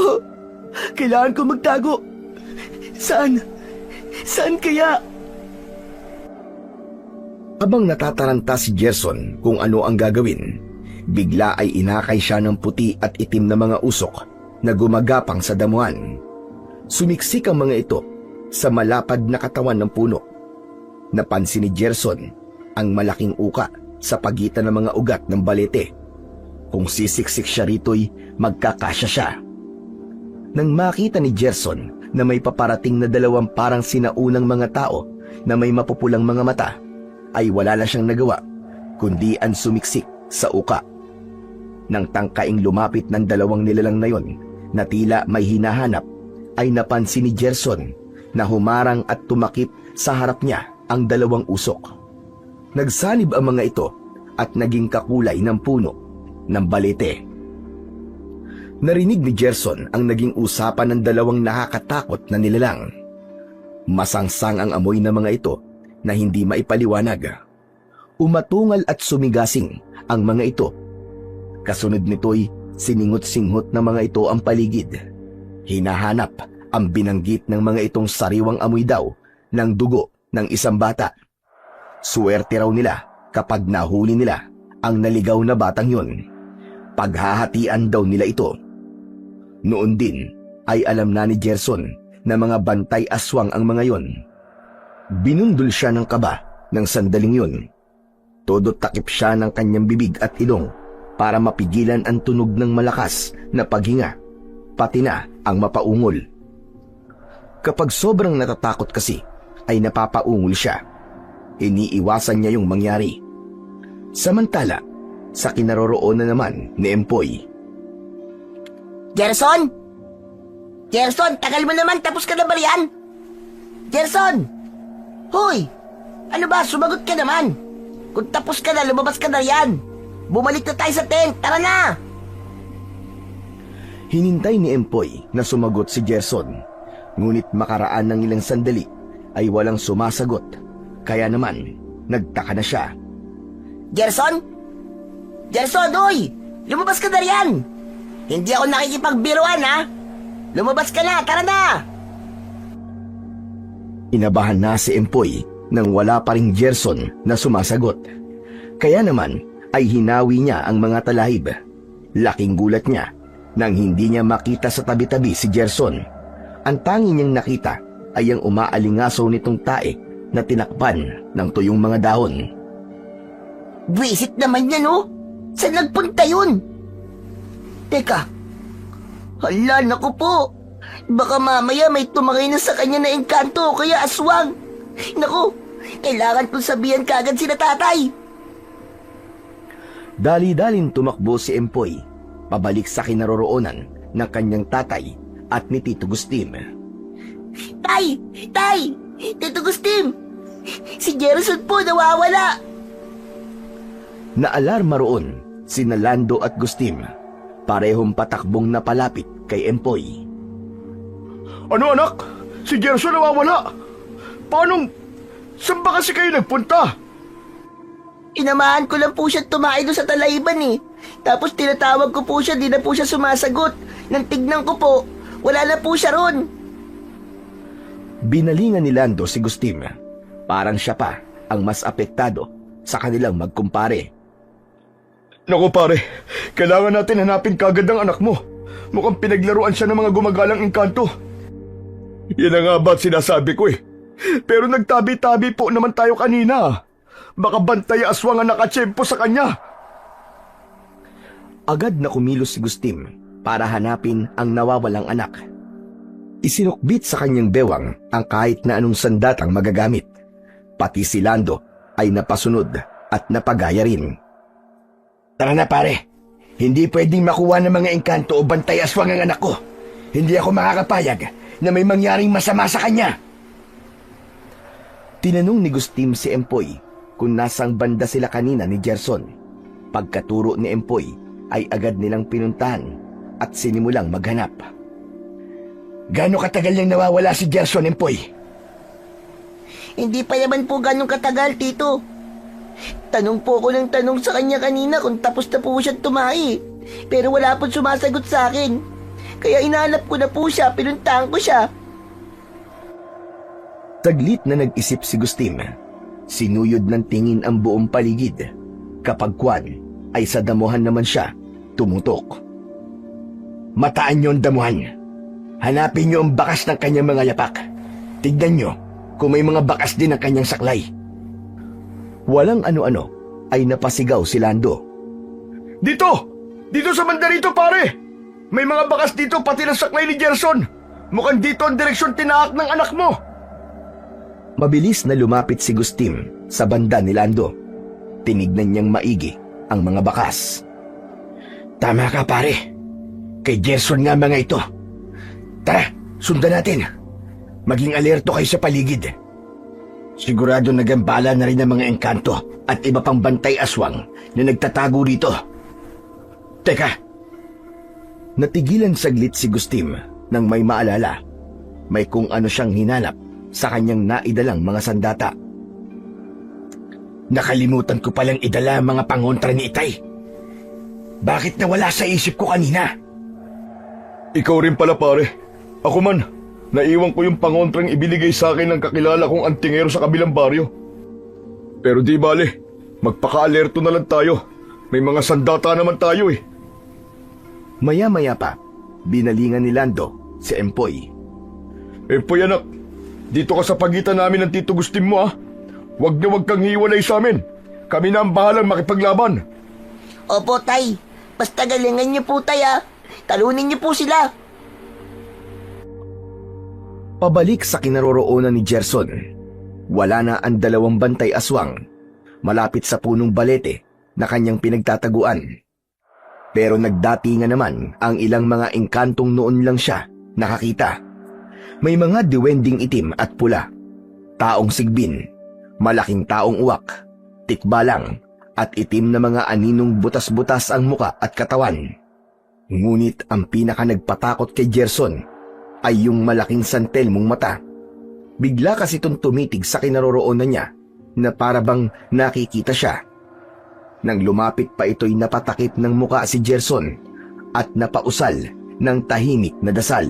kailangan ko magtago. Saan? Saan kaya?
Habang natataranta si Gerson kung ano ang gagawin, bigla ay inakay siya ng puti at itim na mga usok na gumagapang sa damuhan. Sumiksik ang mga ito sa malapad na katawan ng puno. Napansin ni Gerson ang malaking uka sa pagitan ng mga ugat ng balete. Kung sisiksik siya rito'y magkakasya siya. Nang makita ni Gerson na may paparating na dalawang parang sinaunang mga tao na may mapupulang mga mata, ay wala na siyang nagawa kundi ang sumiksik sa uka. Nang tangkaing lumapit ng dalawang nilalang na yon na tila may hinahanap, ay napansin ni Gerson na humarang at tumakip sa harap niya ang dalawang usok. Nagsanib ang mga ito at naging kakulay ng puno ng balete. Narinig ni Gerson ang naging usapan ng dalawang nakakatakot na nilalang. Masangsang ang amoy ng mga ito na hindi maipaliwanag. Umatungal at sumigasing ang mga ito. Kasunod nito'y siningot-singhot ng mga ito ang paligid. Hinahanap ang binanggit ng mga itong sariwang amoy daw ng dugo ng isang bata. Suwerte raw nila kapag nahuli nila ang naligaw na batang yun. Paghahatian daw nila ito. Noon din ay alam na ni Gerson na mga bantay aswang ang mga yon. Binundol siya ng kaba ng sandaling yun. Todo takip siya ng kanyang bibig at ilong para mapigilan ang tunog ng malakas na paghinga, pati na ang mapaungol. Kapag sobrang natatakot kasi, ay napapaungol siya. Iniiwasan niya yung mangyari. Samantala, sa kinaroroonan naman ni Empoy.
Gerson? Gerson, tagal mo naman, tapos ka na ba riyan? Gerson! Hoy! Ano ba, sumagot ka naman. Kung tapos ka na, lumabas ka na riyan. Bumalik na tayo sa tent, tara na!
Hinintay ni Empoy na sumagot si Gerson. Ngunit makaraan ng ilang sandali ay walang sumasagot. Kaya naman, nagtaka na siya.
Gerson? Gerson, hoy! Lumabas ka na riyan! Hindi ako nakikipagbiruan, ha? Lumabas ka na, tara na!
Inabahan na si Empoy nang wala pa ring Gerson na sumasagot. Kaya naman ay hinawi niya ang mga talahib. Laking gulat niya nang hindi niya makita sa tabi-tabi si Gerson. Ang tanging niyang nakita ay ang umaalingaso nitong tae na tinakpan ng tuyong mga dahon.
Visit naman yan, oh. Saan nagpunta yun? Teka. Hala, naku po. Baka mamaya may tumangay na sa kanya na engkanto o kaya aswang. Naku, kailangan kong sabihan kagad sila tatay.
Dali-daling tumakbo si Empoy, pabalik sa kinaroroonan ng kanyang tatay at ni Tito Gustim.
Tay! Tay! Tito Gustim! Si Gerson po nawawala!
Naalarma roon sina Lando at Gustim, parehong patakbong napalapit kay Empoy.
Ano anak? Si Gerson nawawala. Paano? Saan ba kasi kayo nagpunta?
Inamahan ko lang po siya tumae doon sa talayban eh. Tapos tinatawag ko po siya, di na po siya sumasagot. Nang tignan ko po, wala na po siya ron.
Binalingan ni Lando si Gustim. Parang siya pa ang mas apektado sa kanilang magkumpare.
Naku pare, kailangan natin hanapin kagad ang anak mo. Mukhang pinaglaruan siya ng mga gumagalang engkanto. Yan na nga ba't sinasabi ko eh. Pero nagtabi-tabi po naman tayo kanina. Baka bantay aswang ang nakatsyempo sa kanya.
Agad na kumilos si Gustim para hanapin ang nawawalang anak. Isinukbit sa kanyang bewang ang kahit na anong sandatang magagamit. Pati si Lando ay napasunod at napagaya rin.
Tara na pare, hindi pwedeng makuha ng mga engkanto o bantay aswang ang anak ko. Hindi ako makakapayag na may mangyaring masama sa kanya.
Tinanong ni Gustim si Empoy kung nasang banda sila kanina ni Gerson. Pagkaturo ni Empoy ay agad nilang pinuntahan at sinimulang maghanap.
Gaano katagal nang nawawala si Gerson, Empoy?
Hindi pa naman po ganong katagal, Tito. Tanong po ko ng tanong sa kanya kanina kung tapos na po siya tumae. Pero wala po sumasagot sa akin. Kaya inalap ko na po siya, pinuntahan ko siya.
Saglit na nag-isip si Gustim. Sinuyod ng tingin ang buong paligid. Kapag kwan ay sa damuhan naman siya tumutok.
Mataan niyo ang damuhan. Hanapin niyo ang bakas ng kanyang mga yapak. Tignan niyo kung may mga bakas din ang kanyang saklay.
Walang ano-ano ay napasigaw si Lando.
Dito! Dito sa banda rito pare! May mga bakas dito pati ng saklay ni Gerson. Mukhang dito ang direksyon tinaak ng anak mo.
Mabilis na lumapit si Gustim sa banda ni Lando. Tinignan niyang maigi ang mga bakas.
Tama ka pare. Kay Gerson nga mga ito. Tara, sundan natin. Maging alerto kayo sa paligid. Sigurado nagambala na rin ang mga engkanto at iba pang bantay aswang na nagtatago rito. Teka!
Natigilan saglit si Gustim nang may maalala. May kung ano siyang hinanap sa kanyang naidalang mga sandata.
Nakalimutan ko palang idala ang mga pangontra ni Itay. Bakit nawala sa isip ko kanina?
Ikaw rin pala pare. Ako man, naiwan ko yung pangontrang ibinigay sa akin ng kakilala kong antingero sa kabilang baryo. Pero di bale, magpaka-alerto na lang tayo. May mga sandata naman tayo eh.
Maya-maya pa, binalingan ni Lando si Empoy.
Empoy anak, dito ka sa pagitan namin ng Tito Gustim mo ah. Huwag na huwag kang hiwalay sa amin. Kami na ang bahalang makipaglaban.
Opo, Tay. Basta galingan niyo po, Tay, ah. Talunin niyo po sila.
Pabalik sa kinaroroonan ni Gerson. Wala na ang dalawang bantay aswang malapit sa punong balete na kanyang pinagtataguan. Pero nagdatingan naman ang ilang mga engkantong noon lang siya nakakita. May mga diwending itim at pula, taong sigbin, malaking taong uwak, tikbalang at itim na mga aninong butas-butas ang muka at katawan. Ngunit ang pinaka nagpatakot kay Gerson ay yung malaking santel mong mata. Bigla kasi itong tumitig sa kinaroroonan niya na para bang nakikita siya. Nang lumapit pa ito'y napatakip ng muka si Gerson at napausal ng tahimik na dasal.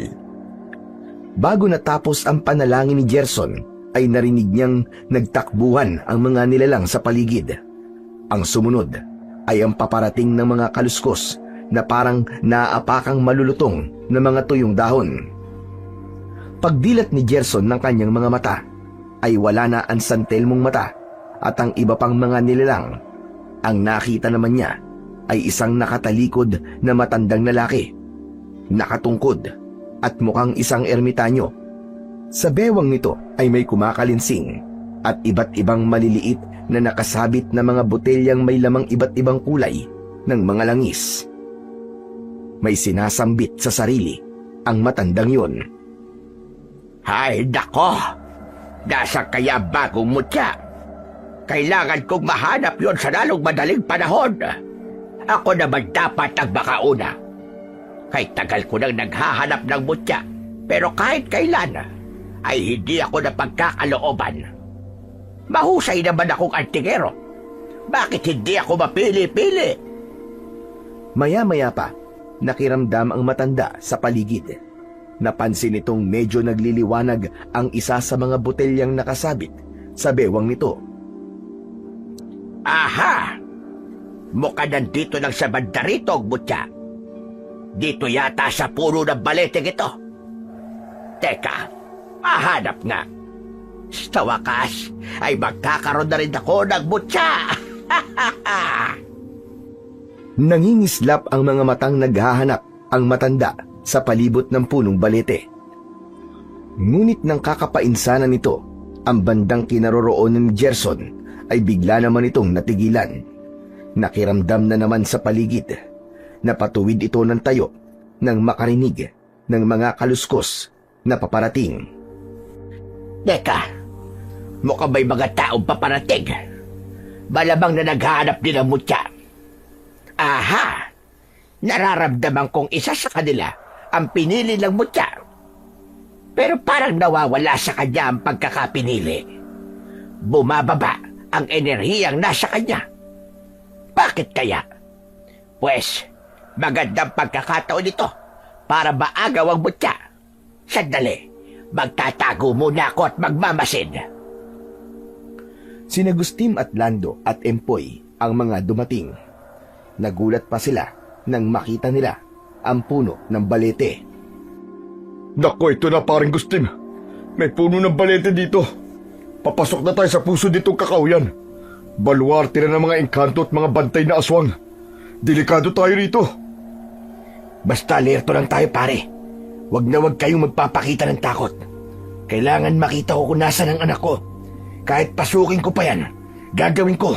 Bago natapos ang panalangin ni Gerson ay narinig niyang nagtakbuhan ang mga nilalang sa paligid. Ang sumunod ay ang paparating ng mga kaluskos na parang naaapakang malulutong na mga tuyong dahon. Pagdilat ni Gerson ng kanyang mga mata, ay wala na ang santelmong mata at ang iba pang mga nilalang. Ang nakita naman niya ay isang nakatalikod na matandang lalaki, nakatungkod at mukhang isang ermitanyo. Sa bewang nito ay may kumakalinsing at iba't ibang maliliit na nakasabit na mga botelyang may lamang iba't ibang kulay ng mga langis. May sinasambit sa sarili ang matandang yun.
Ay, nako! Nasa kaya bagong mutya? Kailangan kong mahanap yon sa lalong madaling panahon. Ako naman dapat ang makauna. Kahit tagal ko nang naghahanap ng mutya, pero kahit kailan ay hindi ako napagkakalooban. Mahusay naman akong antingero. Bakit hindi ako mapili-pili?
Maya-maya pa, nakiramdam ang matanda sa paligid. Napansin nitong medyo nagliliwanag ang isa sa mga botelyang nakasabit sa bewang nito.
Aha! Mukha nandito lang sa banda rito ang mutya. Dito yata sa puno ng baleteng ito. Teka, mahanap nga. Sa wakas, ay magkakaroon na rin ako ng mutya.
Nangingislap ang mga matang naghahanap ang matanda sa palibot ng punong balete. Ngunit nang kakapainsanan nito, ang bandang kinaroroonan ni Gerson ay bigla naman itong natigilan. Nakiramdam na naman sa paligid. Napatuwid ito ng tayo nang makarinig ng mga kaluskos na paparating.
Teka, mukhang may mga taong paparating. Malamang na naghahanap din ng mutya. Aha! Nararamdaman kong isa sa kanila ang pinili ng mutya. Pero parang nawawala sa kanya ang pagkakapinili. Bumababa ang enerhiyang nasa kanya. Bakit kaya? Pues, magandang pagkakataon ito para maagaw ang mutya. Sandali, magtatago muna ako at magmamasid.
Sina Agustin at Lando at Empoy ang mga dumating. Nagulat pa sila nang makita nila ang puno ng balete.
Nako, ito na paring Agustin. May puno ng balete dito. Papasok na tayo sa puso ditong kakauyan. Baluarte na ng mga engkanto at mga bantay na aswang. Delikado tayo rito.
Basta alerto lang tayo, pare. Huwag na huwag kayong magpapakita ng takot. Kailangan makita ko kung nasan ang anak ko. Kahit pasukin ko pa yan, gagawin ko.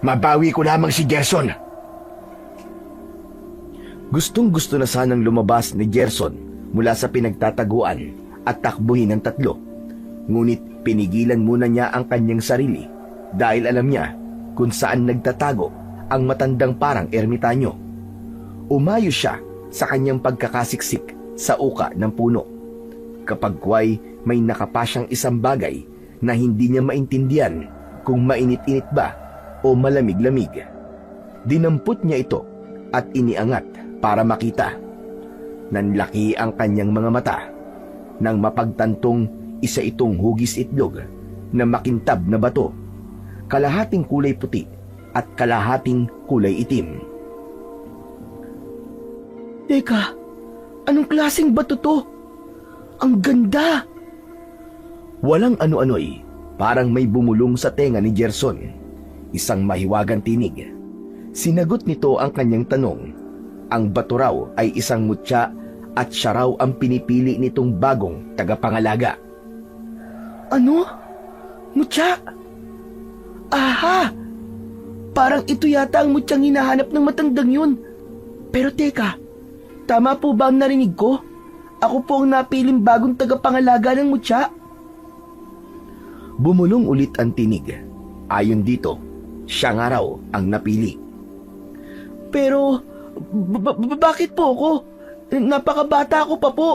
Mabawi ko lamang si Gerson.
Gustong-gusto na sanang lumabas ni Gerson mula sa pinagtataguan at takbuhin ng tatlo. Ngunit pinigilan muna niya ang kanyang sarili dahil alam niya kung saan nagtatago ang matandang parang ermitanyo. Umayo siya sa kanyang pagkakasiksik sa uka ng puno. Kapag kuway may nakapa siyang isang bagay na hindi niya maintindihan kung mainit-init ba o malamig-lamig. Dinampot niya ito at iniangat para makita. Nanlaki ang kanyang mga mata nang mapagtantong isa itong hugis itlog na makintab na bato, kalahating kulay puti at kalahating kulay itim.
Teka, anong klaseng bato to? Ang ganda!
Walang ano-ano'y parang may bumulong sa tenga ni Gerson. Isang mahiwagang tinig. Sinagot nito ang kanyang tanong. Ang bato raw ay isang mutya at siya raw ang pinipili nitong bagong tagapangalaga.
Ano? Mutya? Aha! Parang ito yata ang mutyang hinahanap ng matandang yun. Pero teka, tama po ba ang narinig ko? Ako po ang napiling bagong tagapangalaga ng mutya.
Bumulong ulit ang tinig. Ayon dito, siya nga raw ang napili.
Pero, bakit po ako? Napakabata ko pa po.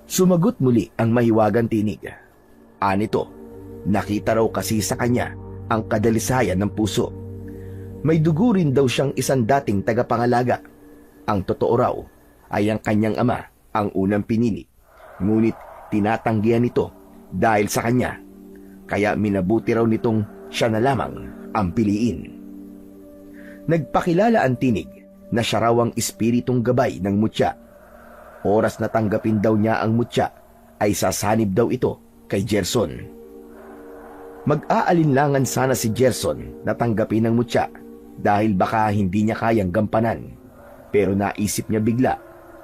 Sumagot muli ang mahiwagang tinig. Anito, nakita raw kasi sa kanya ang kadalisayan ng puso. May dugo rin daw siyang isang dating tagapangalaga. Ang totoo raw ay ang kanyang ama ang unang pinili. Ngunit tinatanggihan nito dahil sa kanya. Kaya minabuti raw nitong siya na lamang ang piliin. Nagpakilala ang tinig na siya raw ang espiritong gabay ng mutya. Oras na tanggapin daw niya ang mutya ay sasanib daw ito kay Gerson. Mag-aalinlangan sana si Gerson na tanggapin ng mutya dahil baka hindi niya kayang gampanan. Pero naisip niya bigla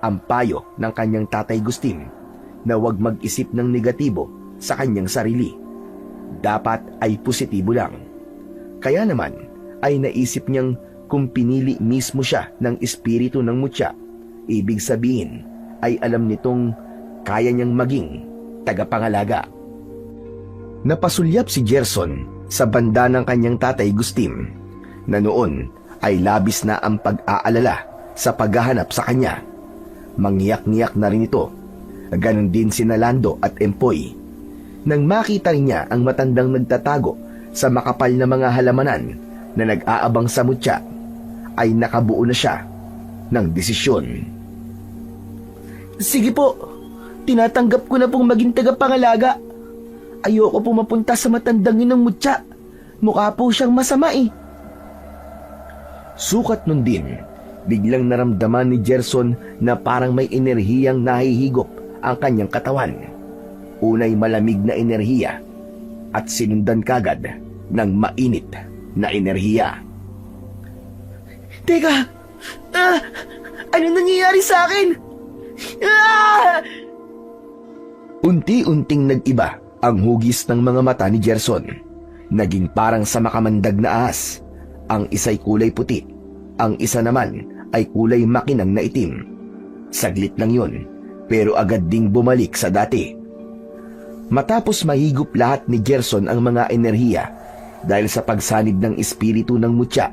ang payo ng kanyang tatay Gustin na huwag mag-isip ng negatibo sa kanyang sarili. Dapat ay positibo lang. Kaya naman ay naisip niyang kung pinili mismo siya ng espiritu ng mutya, ibig sabihin ay alam nitong kaya niyang maging tagapangalaga. Napasulyap si Gerson sa banda ng kanyang tatay Gustin na noon ay labis na ang pag-aalala sa paghahanap sa kanya. Mangyak-ngiyak na rin ito. Ganon din si Nalando at Empoy. Nang makita rin niya ang matandang nagtatago sa makapal na mga halamanan na nag-aabang sa mutya, ay nakabuo na siya ng desisyon.
Sige po, tinatanggap ko na pong maging tagapangalaga. Ayoko po mapunta sa matandang yun ng mutya. Mukha po siyang masama eh.
Sukat nun din, biglang naramdaman ni Gerson na parang may enerhiyang nahihigop ang kanyang katawan. Unay malamig na enerhiya at sinundan kagad ng mainit na enerhiya.
Teka, ano nangyayari sa akin?
Unti-unting nag-iba ang hugis ng mga mata ni Gerson. Naging parang sa makamandag na ahas. Ang isa'y kulay puti, ang isa naman ay kulay makinang na itim. Saglit lang yun, pero agad ding bumalik sa dati. Matapos mahigop lahat ni Gerson ang mga enerhiya, dahil sa pagsanib ng espiritu ng mutya,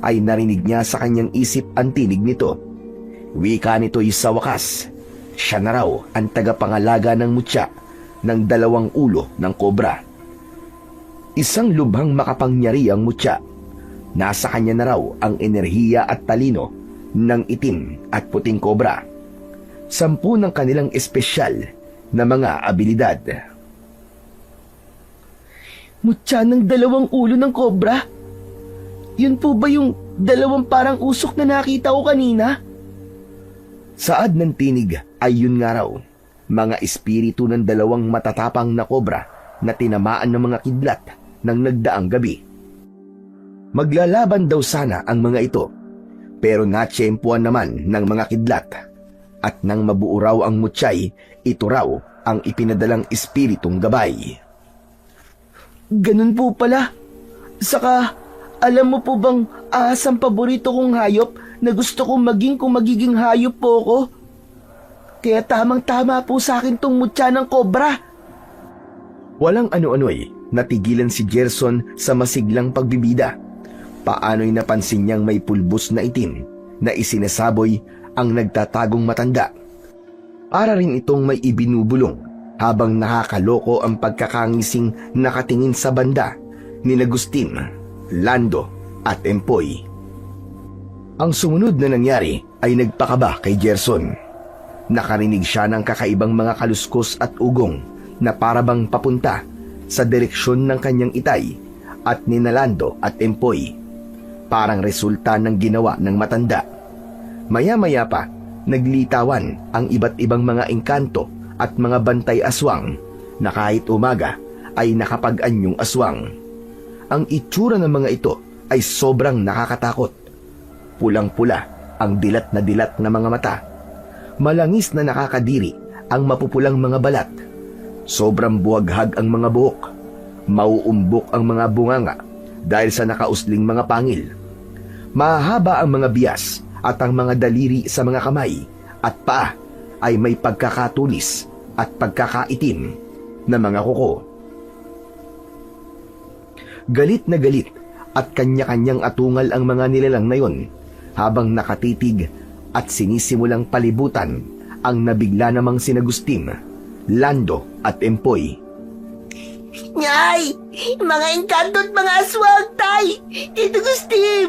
ay narinig niya sa kanyang isip ang tinig nito. Wika nito'y sa wakas, siya na raw ang tagapangalaga ng mutya ng 2 ulo ng kobra. Isang lubhang makapangyarihang mutya. Nasa kanya na raw ang enerhiya at talino ng itim at puting kobra. 10 ng kanilang espesyal na mga abilidad.
Mutya ng 2 ulo ng kobra? Yun po ba yung 2 parang usok na nakita ko kanina?
Saad ng tinig ay yun nga raw, mga espiritu ng 2 matatapang na kobra na tinamaan ng mga kidlat ng nagdaang gabi. Maglalaban daw sana ang mga ito, pero natsyempuan naman ng mga kidlat, at nang mabuo raw ang mutyay, ito raw ang ipinadalang espiritong gabay.
Ganun po pala. Saka, alam mo po bang ahas ang paborito kong hayop na gusto kong maging kung magiging hayop po ko? Kaya tamang-tama po sa akin tong mutya ng kobra.
Walang ano-ano'y natigilan si Gerson sa masiglang pagbibida. Paano'y napansin niyang may pulbos na itim na isinasaboy ang nagtatagong matanda. Para rin itong may ibinubulong habang nakakaloko ang pagkakangising nakatingin sa banda ni Agustin, Lando at Empoy. Ang sumunod na nangyari ay nagpakaba kay Gerson. Nakarinig siya ng kakaibang mga kaluskos at ugong na parabang papunta sa direksyon ng kanyang itay at ni Nalando at Empoy. Parang resulta ng ginawa ng matanda. Maya-maya pa, naglitawan ang iba't ibang mga engkanto at mga bantay aswang na kahit umaga ay nakapag-anyong aswang. Ang itsura ng mga ito ay sobrang nakakatakot. Pulang-pula ang dilat na mga mata. Malangis na nakakadiri ang mapupulang mga balat. Sobrang buwaghag ang mga buhok. Mauumbok ang mga bunganga dahil sa nakausling mga pangil. Mahaba ang mga bias at ang mga daliri sa mga kamay at paa ay may pagkakatulis at pagkakaitim na mga kuko. Galit na galit at kanya-kanyang atungal ang mga nilalang na yon habang nakatitig at sinisimulang palibutan ang nabigla namang sina Agustin, Lando at Empoy.
Nyay! Mga engkanto at mga aswang, tay! Tito Gustin!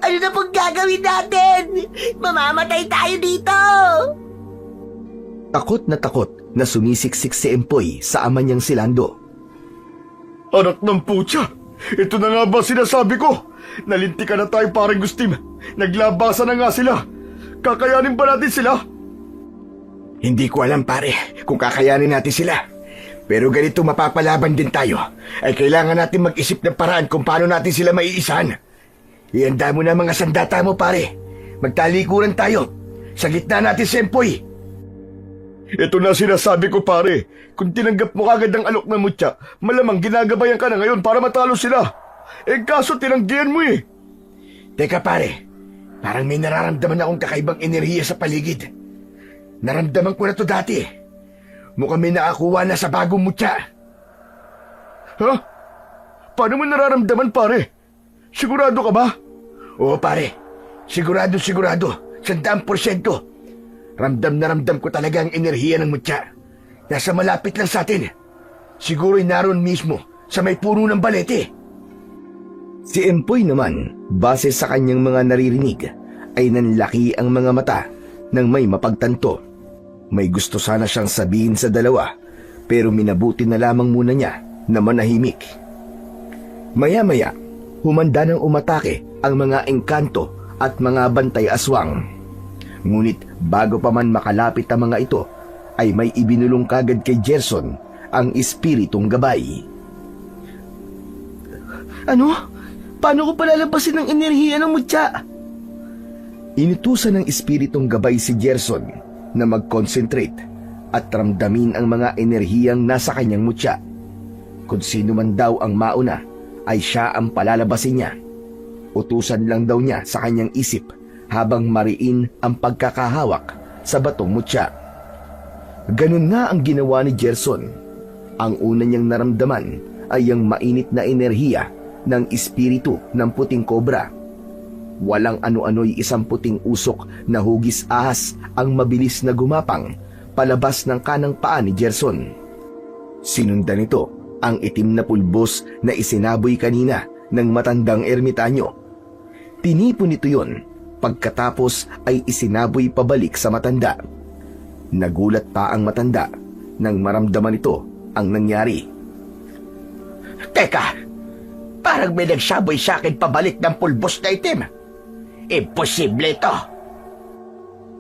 Ano na pong gagawin natin? Mamamatay tayo dito!
Takot na sumisiksik si Empoy sa ama niyang si Lando.
Anak ng putya! Ito na nga ba sinasabi ko? Nalintikan na tayo parang Gustin. Naglabasan na nga sila. Kakayanin ba natin sila?
Hindi ko alam pare kung kakayanin natin sila. Pero ganito mapapalaban din tayo, ay kailangan natin mag-isip ng paraan kung paano natin sila maiisahan. Ihanda mo na mga sandata mo, pare. Magtalikuran tayo. Sa gitna natin si Empoy.
Ito na sinasabi ko, pare. Kung tinanggap mo kagad ang alok na mutya, malamang ginagabayan ka na ngayon para matalo sila. Kaso tinanggihan mo eh.
Teka, pare. Parang may nararamdaman akong kakaibang enerhiya sa paligid. Naramdaman ko na to dati. Mukhang may nakakuha na sa bagong mutya.
Ha? Paano mo nararamdaman, pare? Sigurado ka ba?
Oo, pare. Sigurado. 100%. Ramdam na ramdam ko talaga ang enerhiya ng mutya. Nasa malapit lang sa atin. Siguro'y naroon mismo sa may puno ng balete.
Si Empoy naman, base sa kanyang mga naririnig, ay nanlaki ang mga mata nang may mapagtanto. May gusto sana siyang sabihin sa dalawa, pero minabuti na lamang muna niya na manahimik. Maya-maya, humanda nang umatake ang mga engkanto at mga bantay aswang. Ngunit bago pa man makalapit ang mga ito, ay may ibinulong kagad kay Gerson ang espiritong gabay.
Ano? Paano ko palalabasin ang enerhiya ng mutya?
Inutusan ng espiritong gabay si Gerson na mag-concentrate at ramdamin ang mga enerhiyang nasa kanyang mutya. Kung sino man daw ang mauna, ay siya ang palalabasin niya. Utusan lang daw niya sa kanyang isip habang mariin ang pagkakahawak sa batong mutya. Ganun nga ang ginawa ni Gerson. Ang una niyang naramdaman ay ang mainit na enerhiya ng espiritu ng puting kobra. Walang ano-ano'y isang puting usok na hugis ahas ang mabilis na gumapang palabas ng kanang paa ni Gerson. Sinundan nito ang itim na pulbos na isinaboy kanina ng matandang ermitanyo. Tinipon nito yon, pagkatapos ay isinaboy pabalik sa matanda. Nagulat pa ang matanda nang maramdaman ito ang nangyari.
Teka! Parang may nagsaboy sa akin pabalik ng pulbos na itim. Imposible ito!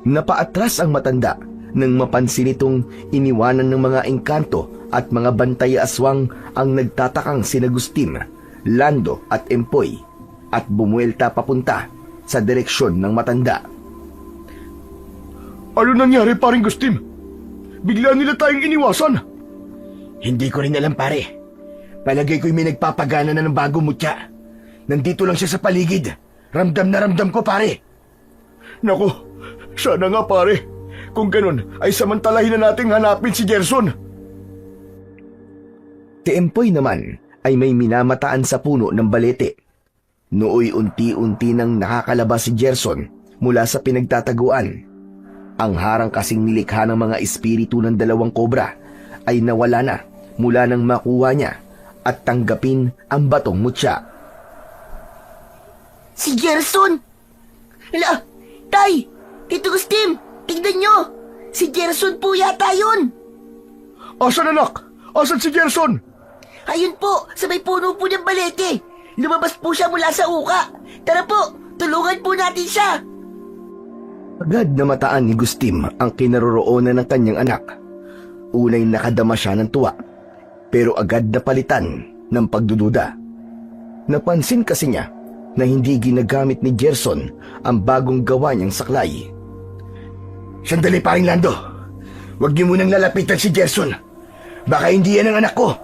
Napaatras ang matanda nang mapansin itong iniwanan ng mga engkanto at mga bantay aswang ang nagtatakang sina Agustin, Lando at Empoy at bumuelta papunta sa direksyon ng matanda.
Ano nangyari, paring Gustim? Bigla nila tayong iniwasan.
Hindi ko rin alam, pare. Palagay ko'y may nagpapagana na ng bagong mutya. Nandito lang siya sa paligid. Ramdam na ramdam ko, pare.
Naku, sana nga, pare. Kung ganun, ay samantalahin na nating hanapin si Gerson.
Si Empoy naman ay may minamataan sa puno ng balete. Nooy unti-unti nang nakakalabas si Gerson mula sa pinagtataguan. Ang harang kasing nilikha ng mga espiritu ng dalawang kobra ay nawala na mula nang makuha niya at tanggapin ang batong mutya.
Si Gerson! Hala, Tay! Tito Agustin! Tignan nyo! Si Gerson po yata yun!
Asan, anak? Asan si Gerson?
Ayun po, sa may puno po ng balete. Lumabas po siya mula sa uka. Tara po, tulungan po natin siya.
Agad na mataan ni Gustim ang kinaroroonan ng kanyang anak. Unay nakadama siya ng tuwa, pero agad na palitan ng pagdududa. Napansin kasi niya na hindi ginagamit ni Gerson ang bagong gawa niyang saklay.
Sandali, paring Lando. Huwag niyo munang lalapitan si Gerson. Baka hindi yan ang anak ko.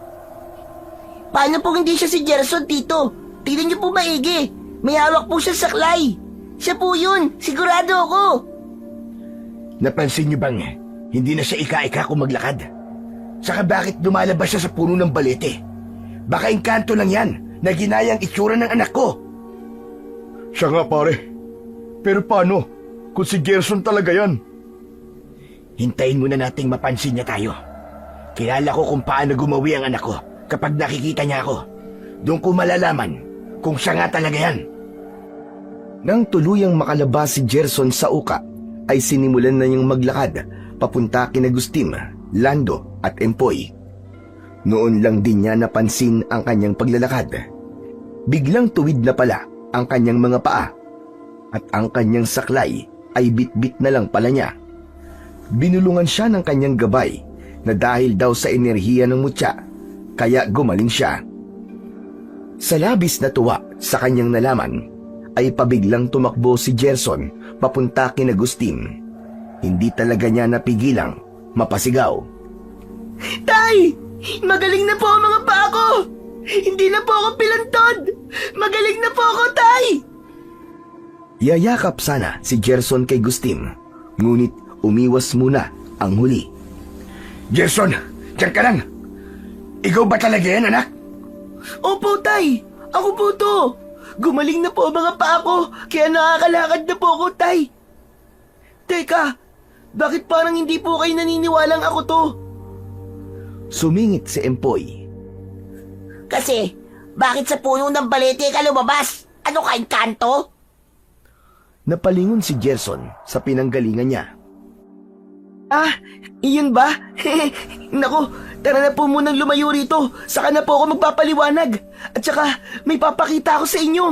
Paano po hindi siya si Gerson, Tito? Tignan niyo po maigi. May hawak po siya sa saklay. Siya po yun, sigurado ako.
Napansin niyo bang hindi na siya ika-ika kung maglakad? Saka bakit lumalabas siya sa puno ng balete? Baka engkanto lang yan na ginayang itsura ng anak ko.
Siya nga, pare. Pero paano kung si Gerson talaga yan?
Hintayin muna nating mapansin niya tayo. Kilala ko kung paano gumawi ang anak ko kapag nakikita niya ako. Doon ko malalaman kung siya nga talaga yan.
Nang tuluyang makalabas si Gerson sa uka, ay sinimulan na niyang maglakad papunta kina Agustin, Lando at Empoy. Noon lang din niya napansin ang kanyang paglalakad. Biglang tuwid na pala ang kanyang mga paa at ang kanyang saklay ay bit-bit na lang pala niya. Binulungan siya ng kanyang gabay na dahil daw sa enerhiya ng mutya, kaya gumaling siya. Sa labis na tuwa sa kanyang nalaman, ay pabiglang tumakbo si Gerson papunta kina Agustin. Hindi talaga niya napigilang mapasigaw.
Tay! Magaling na po ang mga paa ko! Hindi na po ako pilantod! Magaling na po ako, Tay!
Yayakap sana si Gerson kay Agustin, ngunit umiwas muna ang huli.
Gerson, diyan ka lang. Ikaw ba talaga yan, anak?
Opo, Tay! Ako po to! Gumaling na po ang mga paa ko, kaya nakakalakad na po ako, Tay! Teka, bakit parang hindi po kayo naniniwalang ako to?
Sumingit si Empoy.
Kasi, bakit sa puno ng balete ka lumabas? Ano ka, engkanto?
Napalingon si Gerson sa pinanggalingan niya.
Ah, iyon ba? Naku, tara na po munang lumayo rito. Saka na po ako magpapaliwanag. At saka, may papakita ako sa inyo.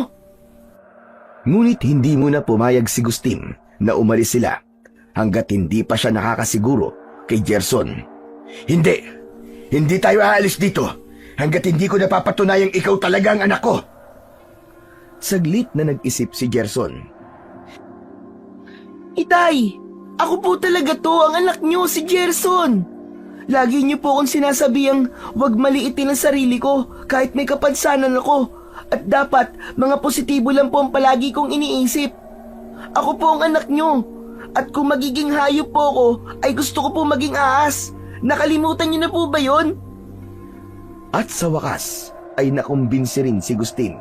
Ngunit hindi muna pumayag si Agustin na umalis sila hanggat hindi pa siya nakakasiguro kay Gerson.
Hindi tayo aalis dito hanggat hindi ko napapatunayang ikaw talaga ang anak ko.
Saglit na nag-isip si Gerson.
Itay, ako po talaga to, ang anak nyo, si Gerson. Lagi niyo po akong sinasabihang huwag maliitin ang sarili ko kahit may kapansanan ako. At dapat mga positibo lang po ang palagi kong iniisip. Ako po ang anak nyo. At kung magiging hayop po ako, ay gusto ko po maging ahas. Nakalimutan niyo na po ba yon?
At sa wakas ay nakumbinsi rin si Agustin.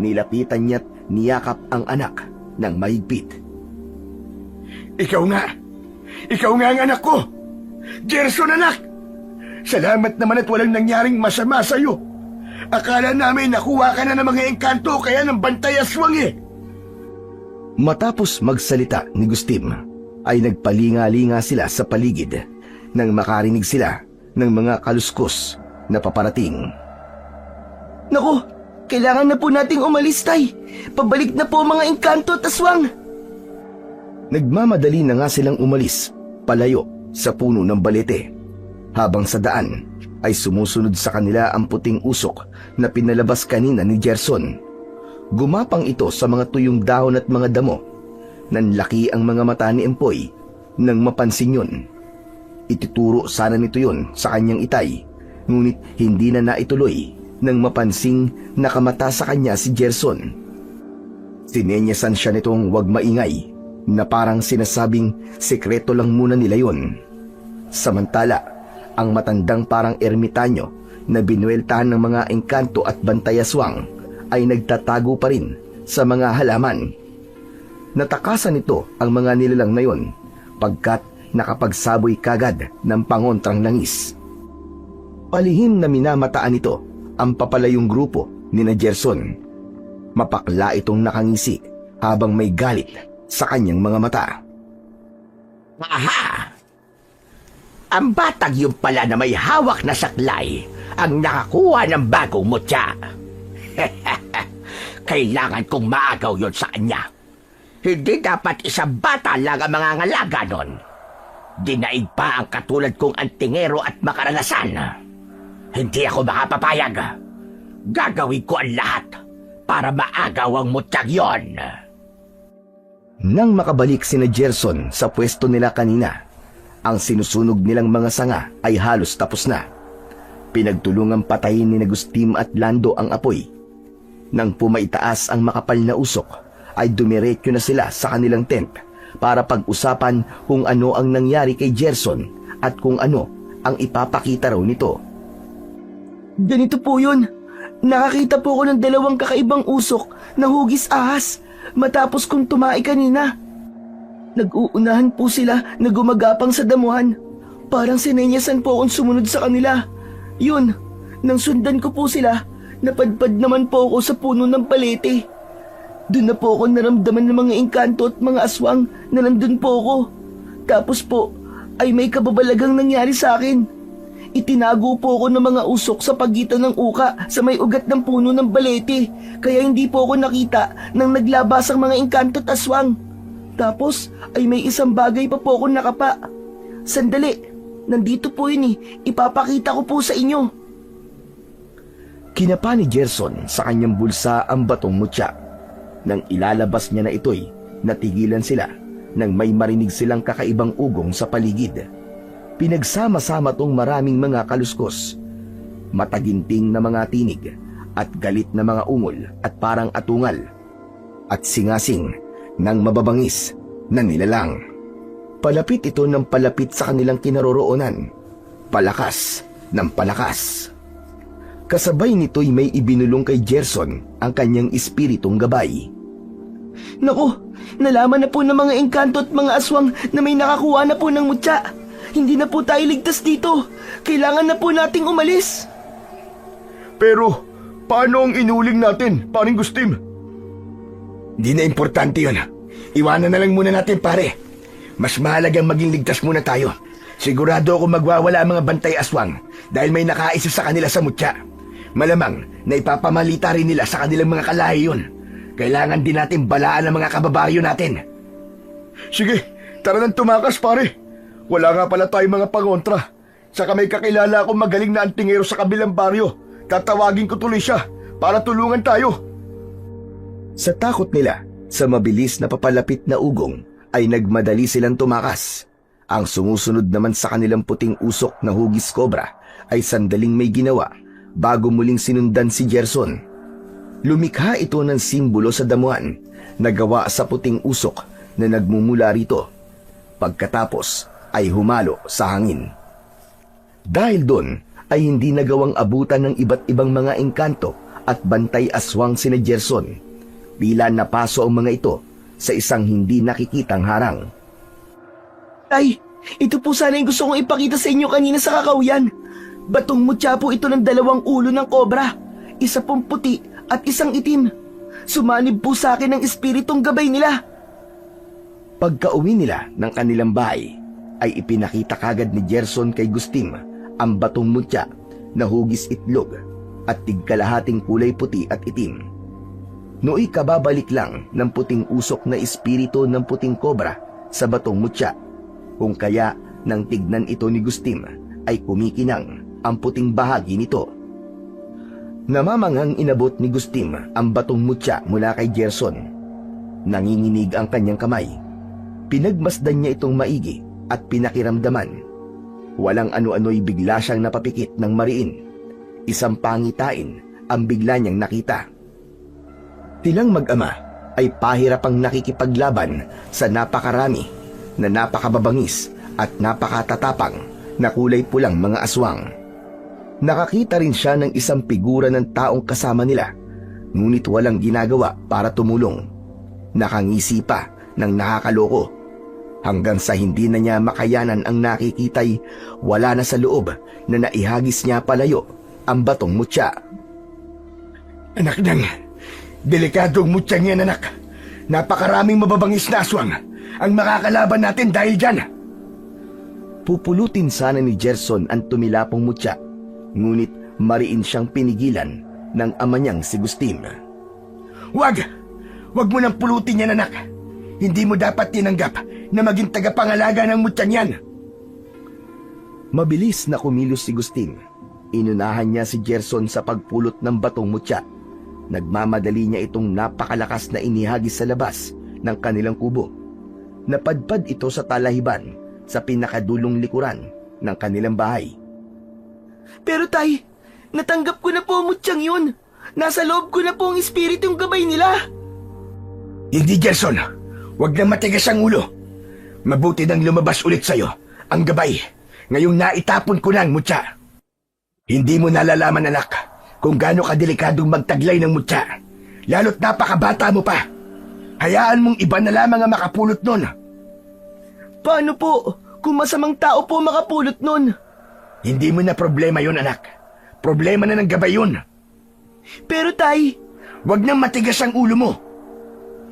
Nilapitan niya't niyakap ang anak ng mahigpit.
Ikaw nga ang anak ko. Gerson, anak. Salamat naman at walang nangyaring masama sa'yo. Akala namin nakuha ka na ng mga engkanto kaya ng bantay aswang eh.
Matapos magsalita ni Agustin, ay nagpalinga-linga sila sa paligid nang makarinig sila ng mga kaluskos na paparating.
Naku, kailangan na po nating umalis, Tay. Pabalik na po ang mga engkanto at aswang.
Nagmamadali na nga silang umalis, palayo sa puno ng balete. Habang sa daan ay sumusunod sa kanila ang puting usok na pinalabas kanina ni Gerson. Gumapang ito sa mga tuyong dahon at mga damo. Nanlaki ang mga mata ni Empoy nang mapansin yun. Ituturo sana nito yun sa kanyang itay, ngunit hindi na naituloy nang mapansing nakamata sa kanya si Gerson. Sinenyasan siya nitong huwag maingay, na parang sinasabing sekreto lang muna nila yun. Samantala, ang matandang parang ermitanyo na binueltahan ng mga engkanto at bantay aswang ay nagtatago pa rin sa mga halaman. Natakasan nito ang mga nilalang na yun pagkat nakapagsaboy kagad ng pangontrang langis. Palihim na minamataan nito ang papalayong grupo ni na Gerson. Mapakla itong nakangisi habang may galit sa kanyang mga mata.
Aha! Ang batang yung pala na may hawak na saklay ang nakakuha ng bagong mutya. Kailangan kong maagaw yon sa kanya. Hindi dapat isang bata lang ang mangangalaga nun. Dinaig pa ang katulad kong antingero at makaranasan. Hindi ako makapapayag. Gagawin ko ang lahat para maagaw ang mutyang yon.
Nang makabalik sina Gerson sa pwesto nila kanina, ang sinusunog nilang mga sanga ay halos tapos na. Pinagtulungang patayin ni Agustin at Lando ang apoy. Nang pumaitaas ang makapal na usok, ay dumiretso na sila sa kanilang tent para pag-usapan kung ano ang nangyari kay Gerson at kung ano ang ipapakita raw nito.
Ganito po yun. Nakakita po ko ng dalawang kakaibang usok na hugis ahas matapos kong tumai kanina. Nag-uunahan po sila na gumagapang sa damuhan. Parang sinenyasan po akong sumunod sa kanila. Yun, nang sundan ko po sila, napadpad naman po ako sa puno ng palete. Doon na po ako naramdaman ng mga engkanto at mga aswang na nandun po ako. Tapos po, ay may kababalagang nangyari sa akin. Itinago po ako ng mga usok sa pagitan ng uka sa may ugat ng puno ng balete, kaya hindi po ako nakita nang naglabas ang mga engkanto at aswang. Tapos ay may isang bagay pa po ako nakapa. Sandali, Nandito po yun eh. Ipapakita ko po sa inyo.
Kinapa ni Gerson sa kanyang bulsa ang batong mutya. Nang ilalabas niya na ito'y natigilan sila nang may marinig silang kakaibang ugong sa paligid. Pinagsama-sama tong maraming mga kaluskos, mataginting na mga tinig at galit na mga ungol at parang atungal at singasing ng mababangis na nilalang. Palapit ito ng palapit sa kanilang kinaroroonan, palakas ng palakas. Kasabay nito'y may ibinulong kay Gerson ang kanyang espiritong gabay.
Naku, nalaman na po ng mga engkanto at mga aswang na may nakakuha na po ng mutya. Hindi na po tayo ligtas dito. Kailangan na po nating umalis.
Pero, paano ang inuling natin, paring Gustim?
Di na importante yun. Iwanan na lang muna natin, pare. Mas mahalagang maging ligtas muna tayo. Sigurado ako magwawala ang mga bantay aswang dahil may nakaisa sa kanila sa mutya. Malamang na ipapamalita rin nila sa kanilang mga kalahi yun. Kailangan din natin balaan ang mga kababaryo natin.
Sige, tara nang tumakas, pare. Wala nga pala tayong mga pangontra. Saka may kakilala akong magaling na antingero sa kabilang baryo. Tatawagin ko tuloy siya para tulungan tayo.
Sa takot nila sa mabilis na papalapit na ugong ay nagmadali silang tumakas. Ang sumusunod naman sa kanilang puting usok na hugis kobra ay sandaling may ginawa bago muling sinundan si Gerson. Lumikha ito ng simbolo sa damuhan na gawa sa puting usok na nagmumula rito. Pagkatapos ay humalo sa hangin. Dahil doon ay hindi nagawang abutan ng iba't ibang mga engkanto at bantay aswang sina Gerson. Tila napaso ang mga ito sa isang hindi nakikitang harang.
Tay, ito po sana yung gusto kong ipakita sa inyo kanina sa kakahuyan. Batong mutya po ito ng 2 ulo ng kobra. Isa pong puti at isang itim. Sumanib po sa akin ang espiritong gabay nila.
Pagka-uwi nila ng kanilang bahay, ay ipinakita kagad ni Gerson kay Gustim ang batong mutya na hugis itlog at tigkalahating kulay puti at itim. Nooy kababalik lang ng puting usok na espiritu ng puting kobra sa batong mutya, kung kaya nang tignan ito ni Gustim ay kumikinang ang puting bahagi nito. Namamangang inabot ni Gustim ang batong mutya mula kay Gerson. Nanginginig ang kanyang kamay. Pinagmasdan niya itong maigi at pinakiramdaman. Walang ano-ano'y bigla siyang napapikit ng mariin. Isang pangitain ang bigla niyang nakita. Tilang mag-ama ay pahirapang nakikipaglaban sa napakarami na napakababangis at napakatatapang na kulay pulang mga aswang. Nakakita rin siya ng isang figura ng taong kasama nila, ngunit walang ginagawa para tumulong. Nakangisi pa ng nakakaloko. Hanggang sa hindi na niya makayanan ang nakikitay, wala na sa loob na naihagis niya palayo ang batong mutya.
Anak nang, delikadong mutyang yan, anak. Napakaraming mababangis na aswang ang makakalaban natin dahil dyan.
Pupulutin sana ni Gerson ang tumilapong mutya, ngunit mariin siyang pinigilan ng ama niyang si Gustim.
Wag mo nang pulutin yan, anak. Hindi mo dapat tinanggap na maging tagapangalaga ng mutyang yan.
Mabilis na kumilos si Gustim. Inunahan niya si Gerson sa pagpulot ng batong mutya. Nagmamadali niya itong napakalakas na inihagis sa labas ng kanilang kubo. Napadpad ito sa talahiban sa pinakadulong likuran ng kanilang bahay.
Pero tay, natanggap ko na po ang mutyang yun. Nasa loob ko na po ang espiritong gabay nila.
Hindi, Gerson. Huwag nang matigas ang ulo. Mabuti nang lumabas ulit sa'yo ang gabay. Ngayong naitapon ko na ang mutya. Hindi mo nalalaman, anak, kung gaano kadelikadong magtaglay ng mutya. Lalo't napakabata mo pa. Hayaan mong iba na lamang ang makapulot nun.
Paano po kung masamang tao po makapulot nun?
Hindi mo na problema yun, anak. Problema na ng gabay yun.
Pero tay,
Huwag nang matigas ang ulo mo.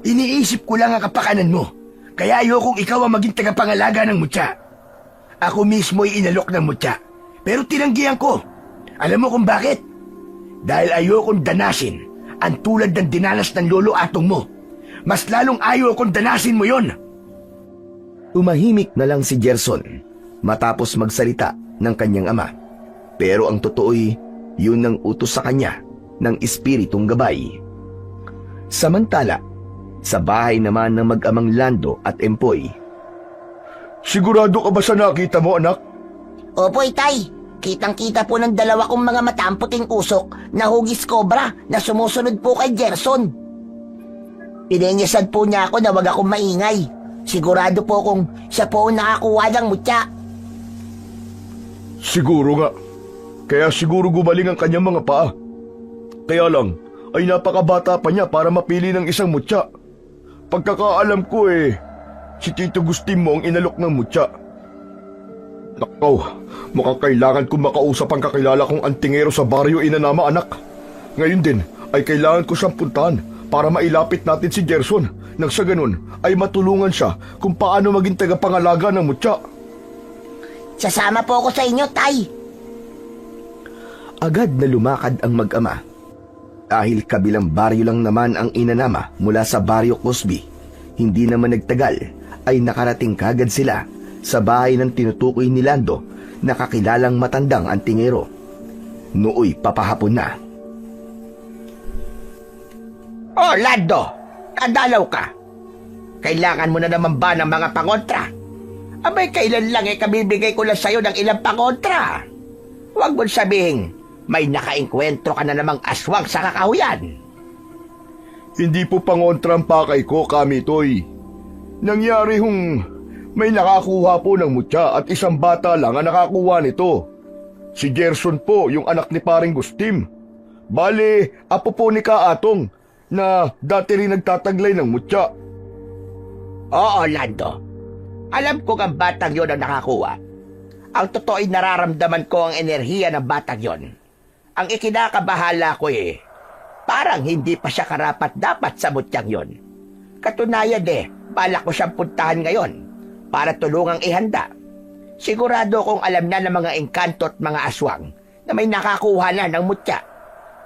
Iniisip ko lang ang kapakanan mo. Kaya ayokong ikaw ang maging tagapangalaga ng mutya. Ako mismo ay inalok ng mutya. Pero tinanggihan ko. Alam mo kung bakit? Dahil ayokong danasin ang tulad ng dinanas ng lolo atong mo. Mas lalong ayokong danasin mo yon.
Umahimik na lang si Gerson. matapos magsalita ng kanyang ama. Pero ang totoo'y yun ang utos sa kanya ng espiritong gabay. Samantala, sa bahay naman ng mag-amang Lando at Empoy,
Sigurado ka ba sa nakita mo, anak?
Opo, itay. Kitang-kita po ng dalawa kong mga mata ang puting usok na hugis kobra na sumusunod po kay Gerson. Pinenyasan po niya ako na wag akong maingay. Sigurado po kung siya po ang nakakuha ng mutya.
Siguro nga. Kaya siguro gumaling ang kanyang mga paa. Kaya lang, ay napakabata pa niya para mapili ng isang mutya. Pagkakaalam ko si Tito Gustin mo ang inalok ng mutya. Nakaw, mukhang kailangan kong makausap ang kakilala kong antingero sa baryo Inanama, anak. Ngayon din ay kailangan ko siyang puntahan para mailapit natin si Gerson nang sa ganun ay matulungan siya kung paano maging tagapangalaga ng mutya.
Sasama po ako sa inyo, tay.
agad na lumakad ang mag-ama. Dahil kabilang baryo lang naman ang Inanama mula sa baryo Cosby, hindi naman nagtagal ay nakarating kagad sila sa bahay ng tinutukoy ni Lando na kakilalang matandang antingero. Nooy papahapon na.
Oh, Lando! Kadalaw ka! Kailangan mo na naman ba ng mga pangontra? Abay, kailan lang kabibigay ko lang sa'yo ng ilang pangontra? Huwag mo sabihin, may nakainkwentro ka na namang aswang sa kakahuyan.
Hindi po pangontra ang pakay ko, Kamitoy. Nangyari may nakakuha po ng mutya at isang bata lang ang nakakuha nito. Si Gerson po, yung anak ni paring Gustim. Bale, apo po ni Kaatong na dati rin nagtataglay ng mutya.
Oo, Lando. Alam ko ang batang yon ang nakakuha. Ang totoo ay nararamdaman ko ang enerhiya ng batang yon. Ang ikinakabahala ko parang hindi pa siya karapat-dapat sa mutyang yon. Katunayan balak ko siyang puntahan ngayon para tulungang ihanda. Sigurado kong alam na ng mga engkanto at mga aswang na may nakakuha na ng mutya.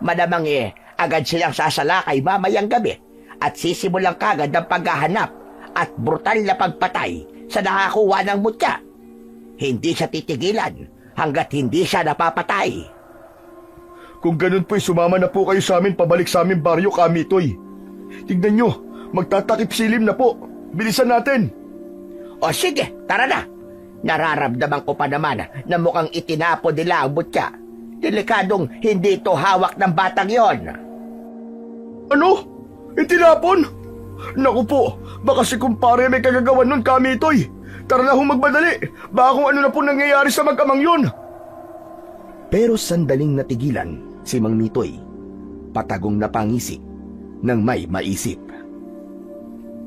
Madamang agad silang sasalakay mamayang gabi at sisimulang kagad ang paghahanap at brutal na pagpatay sa nakakuha ng mutya. Hindi siya titigilan hanggat hindi siya napapatay.
Kung ganun po'y sumama na po kayo sa amin pabalik sa aming baryo, Kamitoy. Tignan nyo, magtatakip silim na po. Bilisan natin.
O sige, tara na. Nararamdaman ko pa naman na mukhang itinapo nila ang mutya. Delikadong hindi ito hawak ng batang yon.
Ano? Itinapon? Naku po, baka si kumpare may kagagawan nun, Kamitoy. Tara na magmadali. Baka kung ano na po nangyayari sa mag-amang yun.
Pero sandaling natigilan si Mang Mitoy, patagong napangisi nang may maisip.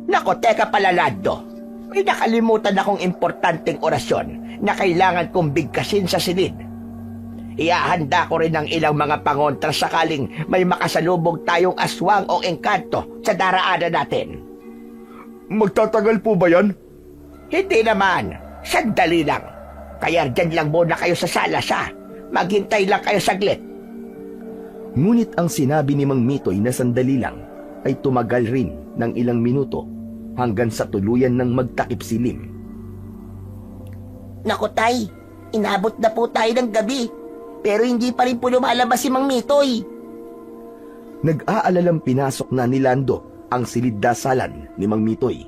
Nako, teka pala, Lando. May nakalimutan akong importanteng orasyon na kailangan kong bigkasin sa silid. Iahanda ko rin ng ilang mga pangontra sakaling may makasalubog tayong aswang o engkanto sa daraanan natin.
Magtatagal po ba yan?
Hindi naman. Sandali lang. Kaya dyan lang muna kayo sa sala siya. Maghintay lang kayo saglit.
Ngunit ang sinabi ni Mang Mitoy na sandali lang ay tumagal rin ng ilang minuto hanggang sa tuluyan ng magtakip silim.
Naku, tay, inabot na po tayo ng gabi. Pero hindi pa rin po lumalabas si Mang Mitoy.
Nag-aalalang pinasok na ni Lando ang silid-dasalan ni Mang Mitoy.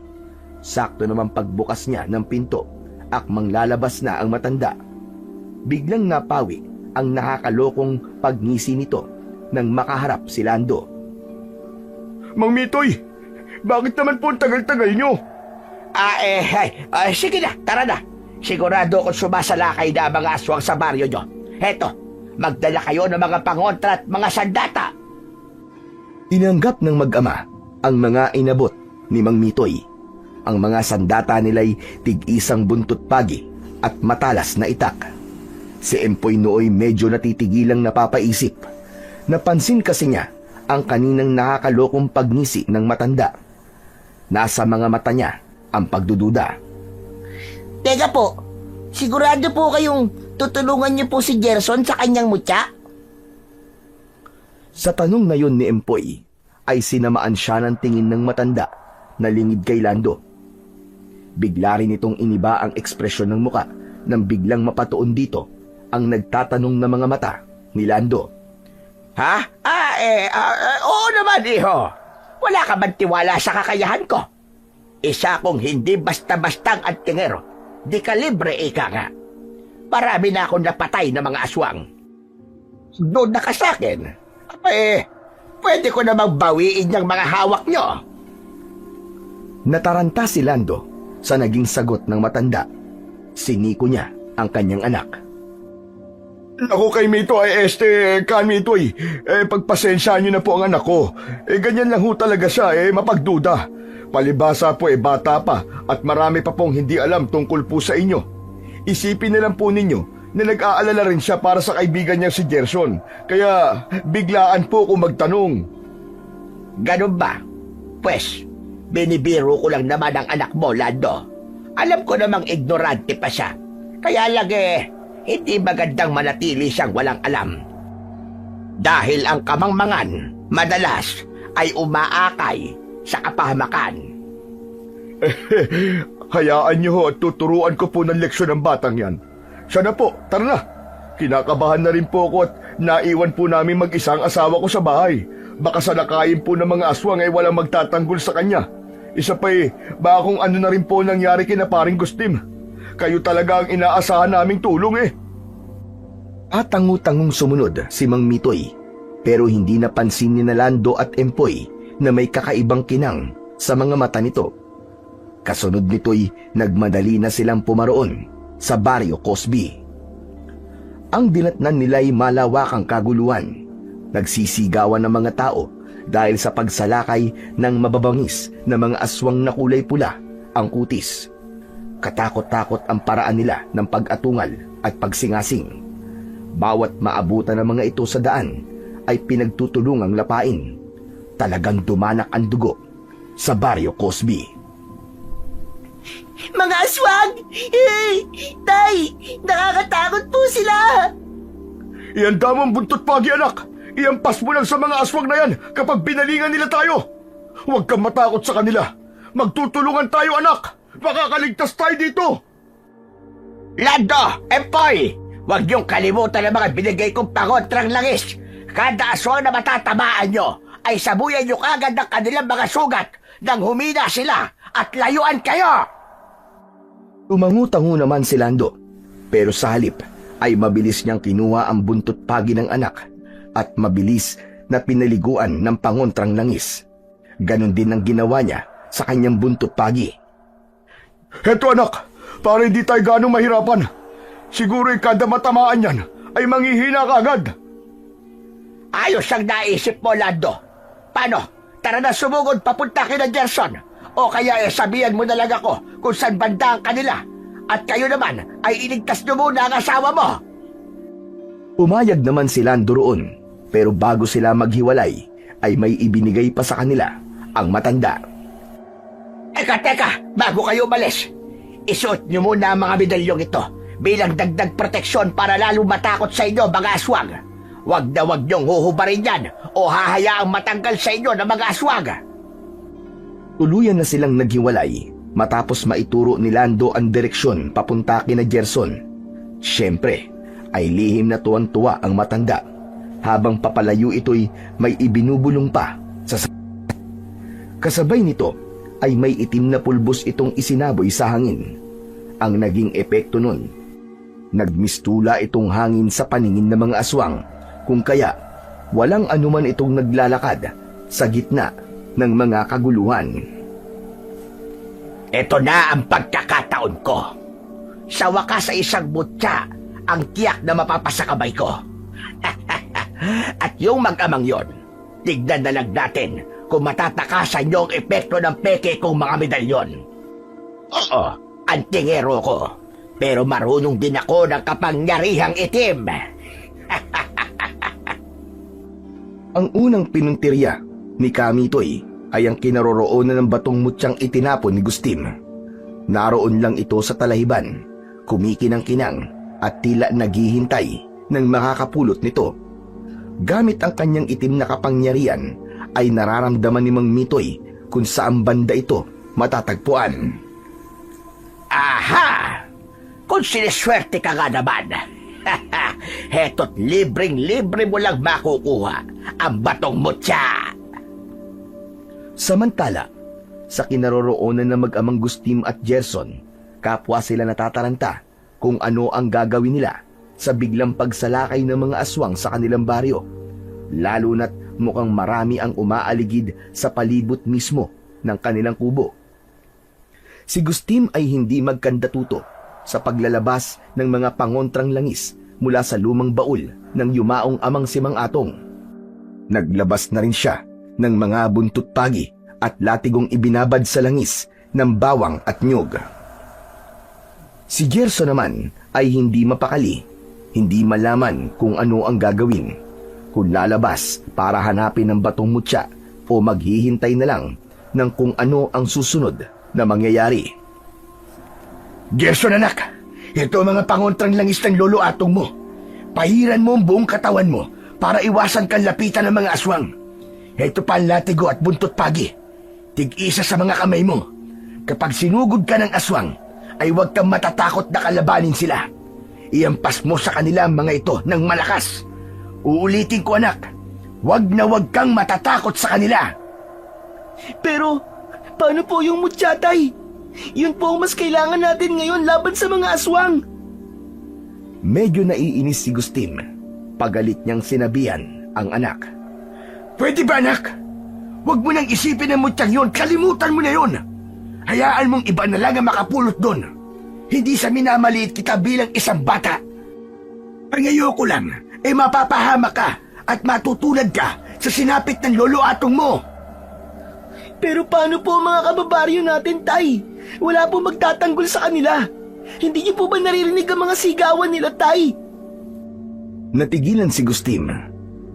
Sakto naman pagbukas niya ng pinto, akmang lalabas na ang matanda. Biglang napawi ang nakakalokong pagngisi nito nang makaharap si Lando.
Mang Mitoy, bakit naman po ang tagal-tagal nyo?
Sige na, tara na. Sigurado kung sumasalakay na ang mga aswang sa baryo nyo. Heto, magdala kayo ng mga pangontra at mga sandata.
Inanggap ng mag-ama ang mga inabot ni Mang Mitoy. Ang mga sandata nila'y tig-isang buntot pagi at matalas na itak. Si Empoy nooy medyo natitigilang napapaisip. Napansin kasi niya ang kaninang nakakalokong pagngisi ng matanda. Nasa mga mata niya ang pagdududa.
Teka po, sigurado po kayong tutulungan niyo po si Gerson sa kanyang mutya?
Sa tanong na yun ni Empoy, ay sinamaan siya ng tingin ng matanda na lingid kay Lando. Bigla rin itong iniba ang ekspresyon ng muka nang biglang mapatuon dito ang nagtatanong na mga mata ni Lando.
Ha? Oo naman, iho. Wala ka bang tiwala sa kakayahan ko? Isa kong hindi basta-bastang antingero. Di kalibre, ika nga. Marami na akong napatay na mga aswang. Doon na ka sa akin. Pwede ko namang bawiin yung mga hawak nyo.
Nataranta si Lando sa naging sagot ng matanda. Siniko niya ang kanyang anak.
Ako kay Mito Kan Mitoy, pagpasensyahan niyo na po ang anak ko. Ganyan lang ho talaga siya, mapagduda. Palibasa po bata pa at marami pa pong hindi alam tungkol po sa inyo. Isipin na lang po ninyo na nag-aalala rin siya para sa kaibigan niya si Gerson. Kaya biglaan po kung magtanong.
Ganun ba? Pwes, binibiro ko lang naman ang anak mo, Lando. Alam ko namang ignorante pa siya. Kaya lang hindi magandang manatili siyang walang alam. Dahil ang kamangmangan, madalas, ay umaakay sa kapahamakan.
Hayaan niyo ho at tuturuan ko po ng leksyon ng batang yan. Siya na po, tara na. Kinakabahan na rin po ako at naiwan po namin mag-isang asawa ko sa bahay. Baka salakayin po ng mga aswang ay walang magtatanggol sa kanya. Isa pa baka kung ano na rin po nangyari kina Paring Gustim. Kayo talaga ang inaasahan naming tulong
At tangu-tangong sumunod si Mang Mitoy, pero hindi napansin ni Lando at Empoy na may kakaibang kinang sa mga mata nito. Kasunod nito'y nagmadali na silang pumaroon sa Baryo Cosby. Ang dinatnan nila'y malawakang kaguluhan. Nagsisigawan ng mga tao dahil sa pagsalakay ng mababangis na mga aswang na kulay pula ang kutis. Katakot-takot ang paraan nila ng pag-atungal at pagsingasing. Bawat maabutan ng mga ito sa daan ay pinagtutulungang lapain. Talagang dumanak ang dugo sa Baryo Cosby.
Mga aswang! Tay! Nakakatakot po sila!
Iyan damang buntot pagi, anak. Iampas mo lang sa mga aswang na yan kapag binalingan nila tayo. Huwag kang matakot sa kanila. Magtutulungan tayo, anak. Makakaligtas tayo dito.
Lando! Empoy! Huwag niyong kalimutan ang mga binigay kong pangontrang langis. Kada aswang na matatamaan nyo ay sabuyan nyo kagad ng kanilang mga sugat nang humina sila at layuan kayo!
Tumangu-tangu naman si Lando, pero sa halip ay mabilis niyang kinuha ang buntot pagi ng anak at mabilis na pinaliguan ng pangontrang langis. Ganon din ang ginawa niya sa kanyang buntot pagi.
Heto, anak, para hindi tayo ganong mahirapan. Siguro kada matamaan yan ay manghihina ka agad.
Ayos ang naisip mo, Lando. Paano? Tara na sumugod papunta kina Gerson. O kaya sabihan mo na lang ako kung saan banda ang kanila. At kayo naman ay iligtas nyo muna ang asawa mo.
Umayag naman si Lando roon, pero bago sila maghiwalay ay may ibinigay pa sa kanila ang matanda.
Teka, bago kayo umalis. Isuot nyo muna ang mga medalyong ito bilang dagdag proteksyon para lalo matakot sa inyo mga aswang. Wag niyong huhubarin yan o hahayaang matanggal sa inyo ng mga aswang.
Tuluyan na silang naghiwalay matapos maituro ni Lando ang direksyon papunta kina Gerson. Siyempre, ay lihim na tuwan-tuwa ang matanda habang papalayo ito'y may ibinubulong pa sa kasabay nito ay may itim na pulbos itong isinaboy sa hangin. Ang naging epekto nun, nagmistula itong hangin sa paningin ng mga aswang, kung kaya walang anuman itong naglalakad sa gitna ng mga kaguluhan.
Ito na ang pagkakataon ko. Sa wakas sa isang butya ang tiyak na mapapasakabay ko. At yung mag-amang yon, tignan na lang natin kung matatakasan niyo ang epekto ng peke kong mga medalyon. Oo, antingero ko, pero marunong din ako ng kapangyarihang itim.
Ang unang pinuntirya ni Kamitoy ay ang kinaroroonan ng batong mutyang itinapon ni Gustim. Naroon lang ito sa talahiban, kumikinang-kinang at tila naghihintay ng makakapulot nito. Gamit ang kanyang itim na kapangyarihan ay nararamdaman ni Mang Mitoy kung saan banda ito matatagpuan.
Aha! Kung siniswerte ka nga naman. Heto't libreng-libre mo lang makukuha ang batong mutya.
Samantala, sa kinaroroonan ng mag-amang Gustim at Gerson, kapwa sila natataranta kung ano ang gagawin nila sa biglang pagsalakay ng mga aswang sa kanilang baryo, lalo na't mukhang marami ang umaaligid sa palibot mismo ng kanilang kubo. Si Gustim ay hindi magkandatuto sa paglalabas ng mga pangontrang langis mula sa lumang baul ng yumaong amang si Mang Atong. Naglabas na rin siya ng mga buntot pagi at latigong ibinabad sa langis ng bawang at nyog. Si Gerson naman ay hindi mapakali, hindi malaman kung ano ang gagawin, kung lalabas para hanapin ng batong mutya o maghihintay na lang ng kung ano ang susunod na mangyayari.
Gerson anak, ito ang mga pangontrang langis ng lolo Atong mo. Pahiran mo ang buong katawan mo para iwasan kang lapitan ng mga aswang. Ito pa ang latigo at buntot pagi. Tig-isa sa mga kamay mo. Kapag sinugod ka ng aswang, ay huwag kang matatakot na kalabanin sila. Iampas mo sa kanila ang mga ito ng malakas. Uulitin ko anak, huwag na huwag kang matatakot sa kanila.
Pero, paano po yung mutya, Tay? Yun po ang mas kailangan natin ngayon laban sa mga aswang.
Medyo naiinis si Gustim. Pagalit niyang sinabihan ang anak.
Pwede ba anak? Huwag mo nang isipin ang mutyang yun, kalimutan mo na yun. Hayaan mong iba na lang ang makapulot doon. Hindi sa minamaliit kita bilang isang bata. Ang ayoko lang, mapapahamak ka at matutulad ka sa sinapit ng lolo Atong mo.
Pero paano po ang mga kababaryo natin, Tay? Wala po magtatanggol sa kanila. Hindi niyo po ba naririnig ang mga sigawan nila, Tay?
Natigilan si Gustim.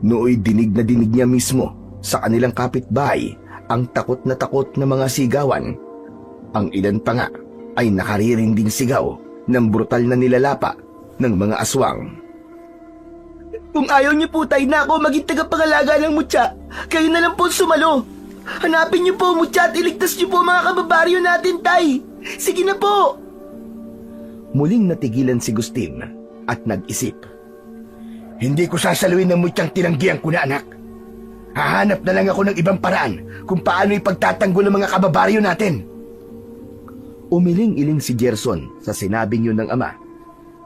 Nooy dinig na dinig niya mismo sa kanilang kapitbahay ang takot na mga sigawan. Ang ilan pa nga ay nakaririnding sigaw ng brutal na nilalapa ng mga aswang.
Kung ayaw niyo po, Tay, na ako maging tagapangalaga ng mutya, kayo na lang po sumalo. Hanapin niyo po ang mutya at iligtas niyo po mga kababaryo natin, Tay. Sige na po.
Muling natigilan si Gustim at nag-isip.
Hindi ko sasaluin ng mutyang tinanggihan ko na anak. Hahanap na lang ako ng ibang paraan kung paano ipagtatanggol ang mga kababaryo natin.
Umiling-iling si Gerson sa sinabing yun ng ama.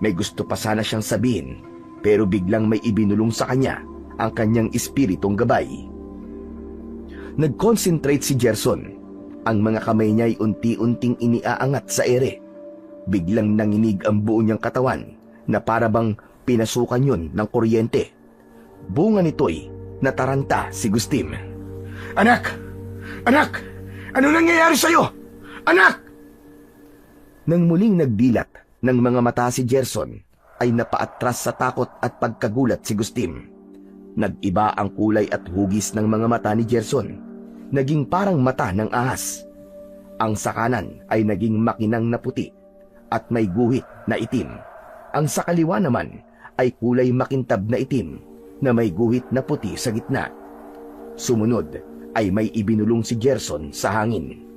May gusto pa sana siyang sabihin, pero biglang may ibinulong sa kanya ang kanyang espiritong gabay. Nag-concentrate si Gerson. Ang mga kamay niya ay unti-unting iniaangat sa ere. Biglang nanginig ang buo niyang katawan na parabang pinasukan yun ng kuryente. Bunga nito'y nataranta si Gustim.
Anak! Anak! Ano nangyayari sa'yo? Anak!
Nang muling nagdilat ng mga mata si Gerson, ay napaatras sa takot at pagkagulat si Gustim. Nag-iba ang kulay at hugis ng mga mata ni Gerson. Naging parang mata ng ahas. Ang sa kanan ay naging makinang na puti at may guhit na itim. Ang sa kaliwa naman ay kulay makintab na itim na may guhit na puti sa gitna. Sumunod ay may ibinulong si Gerson sa hangin.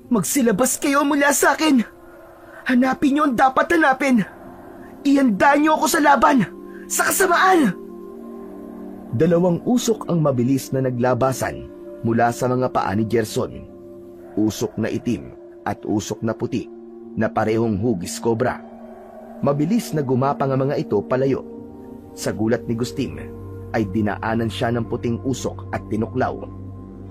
Magsilabas kayo mula sa akin. Hanapin niyo ang dapat hanapin. Ihanda niyo ako sa laban, sa kasamaan.
Dalawang usok ang mabilis na naglabasan mula sa mga paa ni Gerson. Usok na itim at usok na puti na parehong hugis kobra. Mabilis na gumapang ang mga ito palayo. Sa gulat ni Gustim ay dinaanan siya ng puting usok at tinuklaw.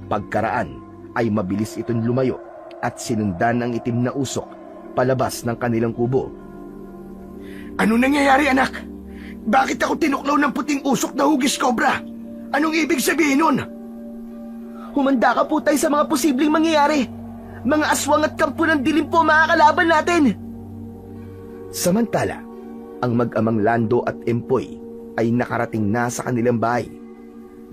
Pagkaraan ay mabilis itong lumayo at sinundan ang itim na usok palabas ng kanilang kubo.
Ano nangyayari anak? Bakit ako tinuklaw ng puting usok na hugis kobra? Anong ibig sabihin nun?
Humanda ka po, Tay, sa mga posibleng mangyayari. Mga aswang at kampo ng dilim po makakalaban natin.
Samantala, ang mag-amang Lando at Empoy ay nakarating na sa kanilang bahay.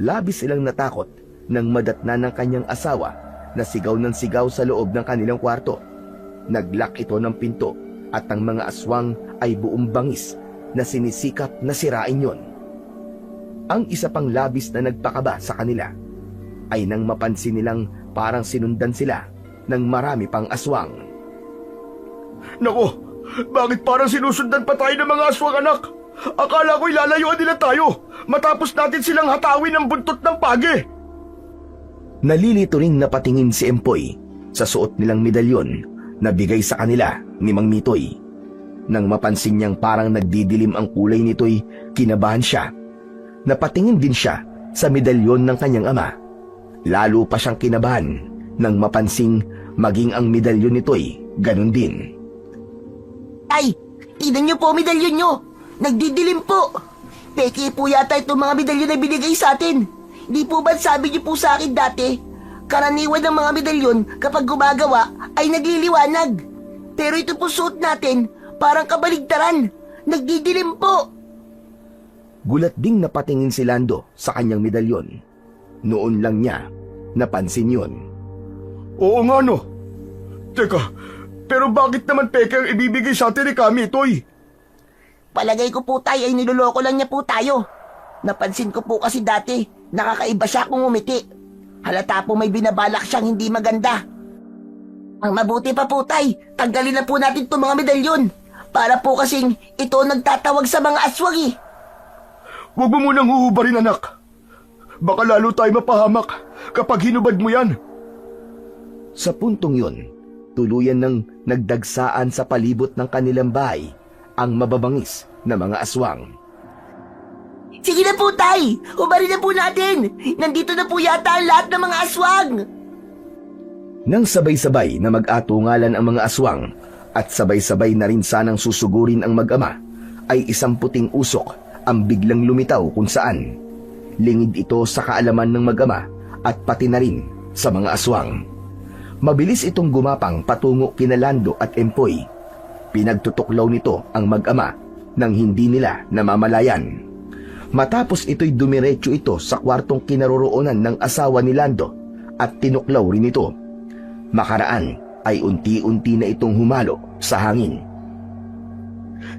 Labis silang natakot nang madatna ng kanyang asawa na sigaw ng sigaw sa loob ng kanilang kwarto. Naglock ito ng pinto at ang mga aswang ay buong bangis na sinisikap na sirain yon. Ang isa pang labis na nagpakaba sa kanila ay nang mapansin nilang parang sinundan sila ng marami pang aswang.
Naku,
Bakit parang sinusundan pa tayo ng mga aswang, anak? Akala ko ilalayuan nila tayo matapos natin silang hatawin ng buntot ng pagi.
Nalilito ring napatingin si Empoy sa suot nilang medalyon na bigay sa kanila ni Mang Mitoy. Nang mapansin niyang parang nagdidilim ang kulay nito'y kinabahan siya. Napatingin din siya sa medalyon ng kanyang ama. Lalo pa siyang kinabahan nang mapansing maging ang medalyon nito'y ganun din.
Ay, tignan niyo po medalyon niyo. Nagdidilim po. Peke po yata itong mga medalyon na binigay sa atin. Di po ba sabi niyo po sa akin dati, karaniwan ng mga medalyon kapag gumagawa ay nagliliwanag. Pero ito po suot natin, parang kabaligtaran. Nagdidilim po.
Gulat ding napatingin si Lando sa kanyang medalyon. Noon lang niya napansin yun.
Oo nga no. Teka, pero bakit naman peke ang ibibigay sa atin ni Kami, Toy?
Palagay ko po tayo ay niloloko lang niya po tayo. Napansin ko po kasi dati, nakakaiba siya kung umiti. Halata po may binabalak siyang hindi maganda. Ang mabuti pa po tay, tanggalin na po natin itong mga medalyon. Para po kasing ito nagtatawag sa mga aswang eh.
Huwag mo munang huhubarin, anak. Baka lalo tayo mapahamak kapag hinubad mo yan.
Sa puntong yun, tuluyan ng nagdagsaan sa palibot ng kanilang bahay ang mababangis na mga aswang.
Sige na po tay, hubarin na po natin. Nandito na po yata ang lahat ng mga aswang.
Nang sabay-sabay na mag-atungalan ang mga aswang at sabay-sabay na rin sanang susugurin ang mag-ama, ay isang puting usok ang biglang lumitaw kung saan. Lingid ito sa kaalaman ng mag-ama at pati na rin sa mga aswang. Mabilis itong gumapang patungo kina Lando at Empoy. Pinagtutuklaw nito ang mag-ama nang hindi nila namamalayan. Matapos ito'y dumiretso ito sa kwartong kinaroroonan ng asawa ni Lando at tinuklaw rin ito. Makaraan ay unti-unti na itong humalo sa hangin.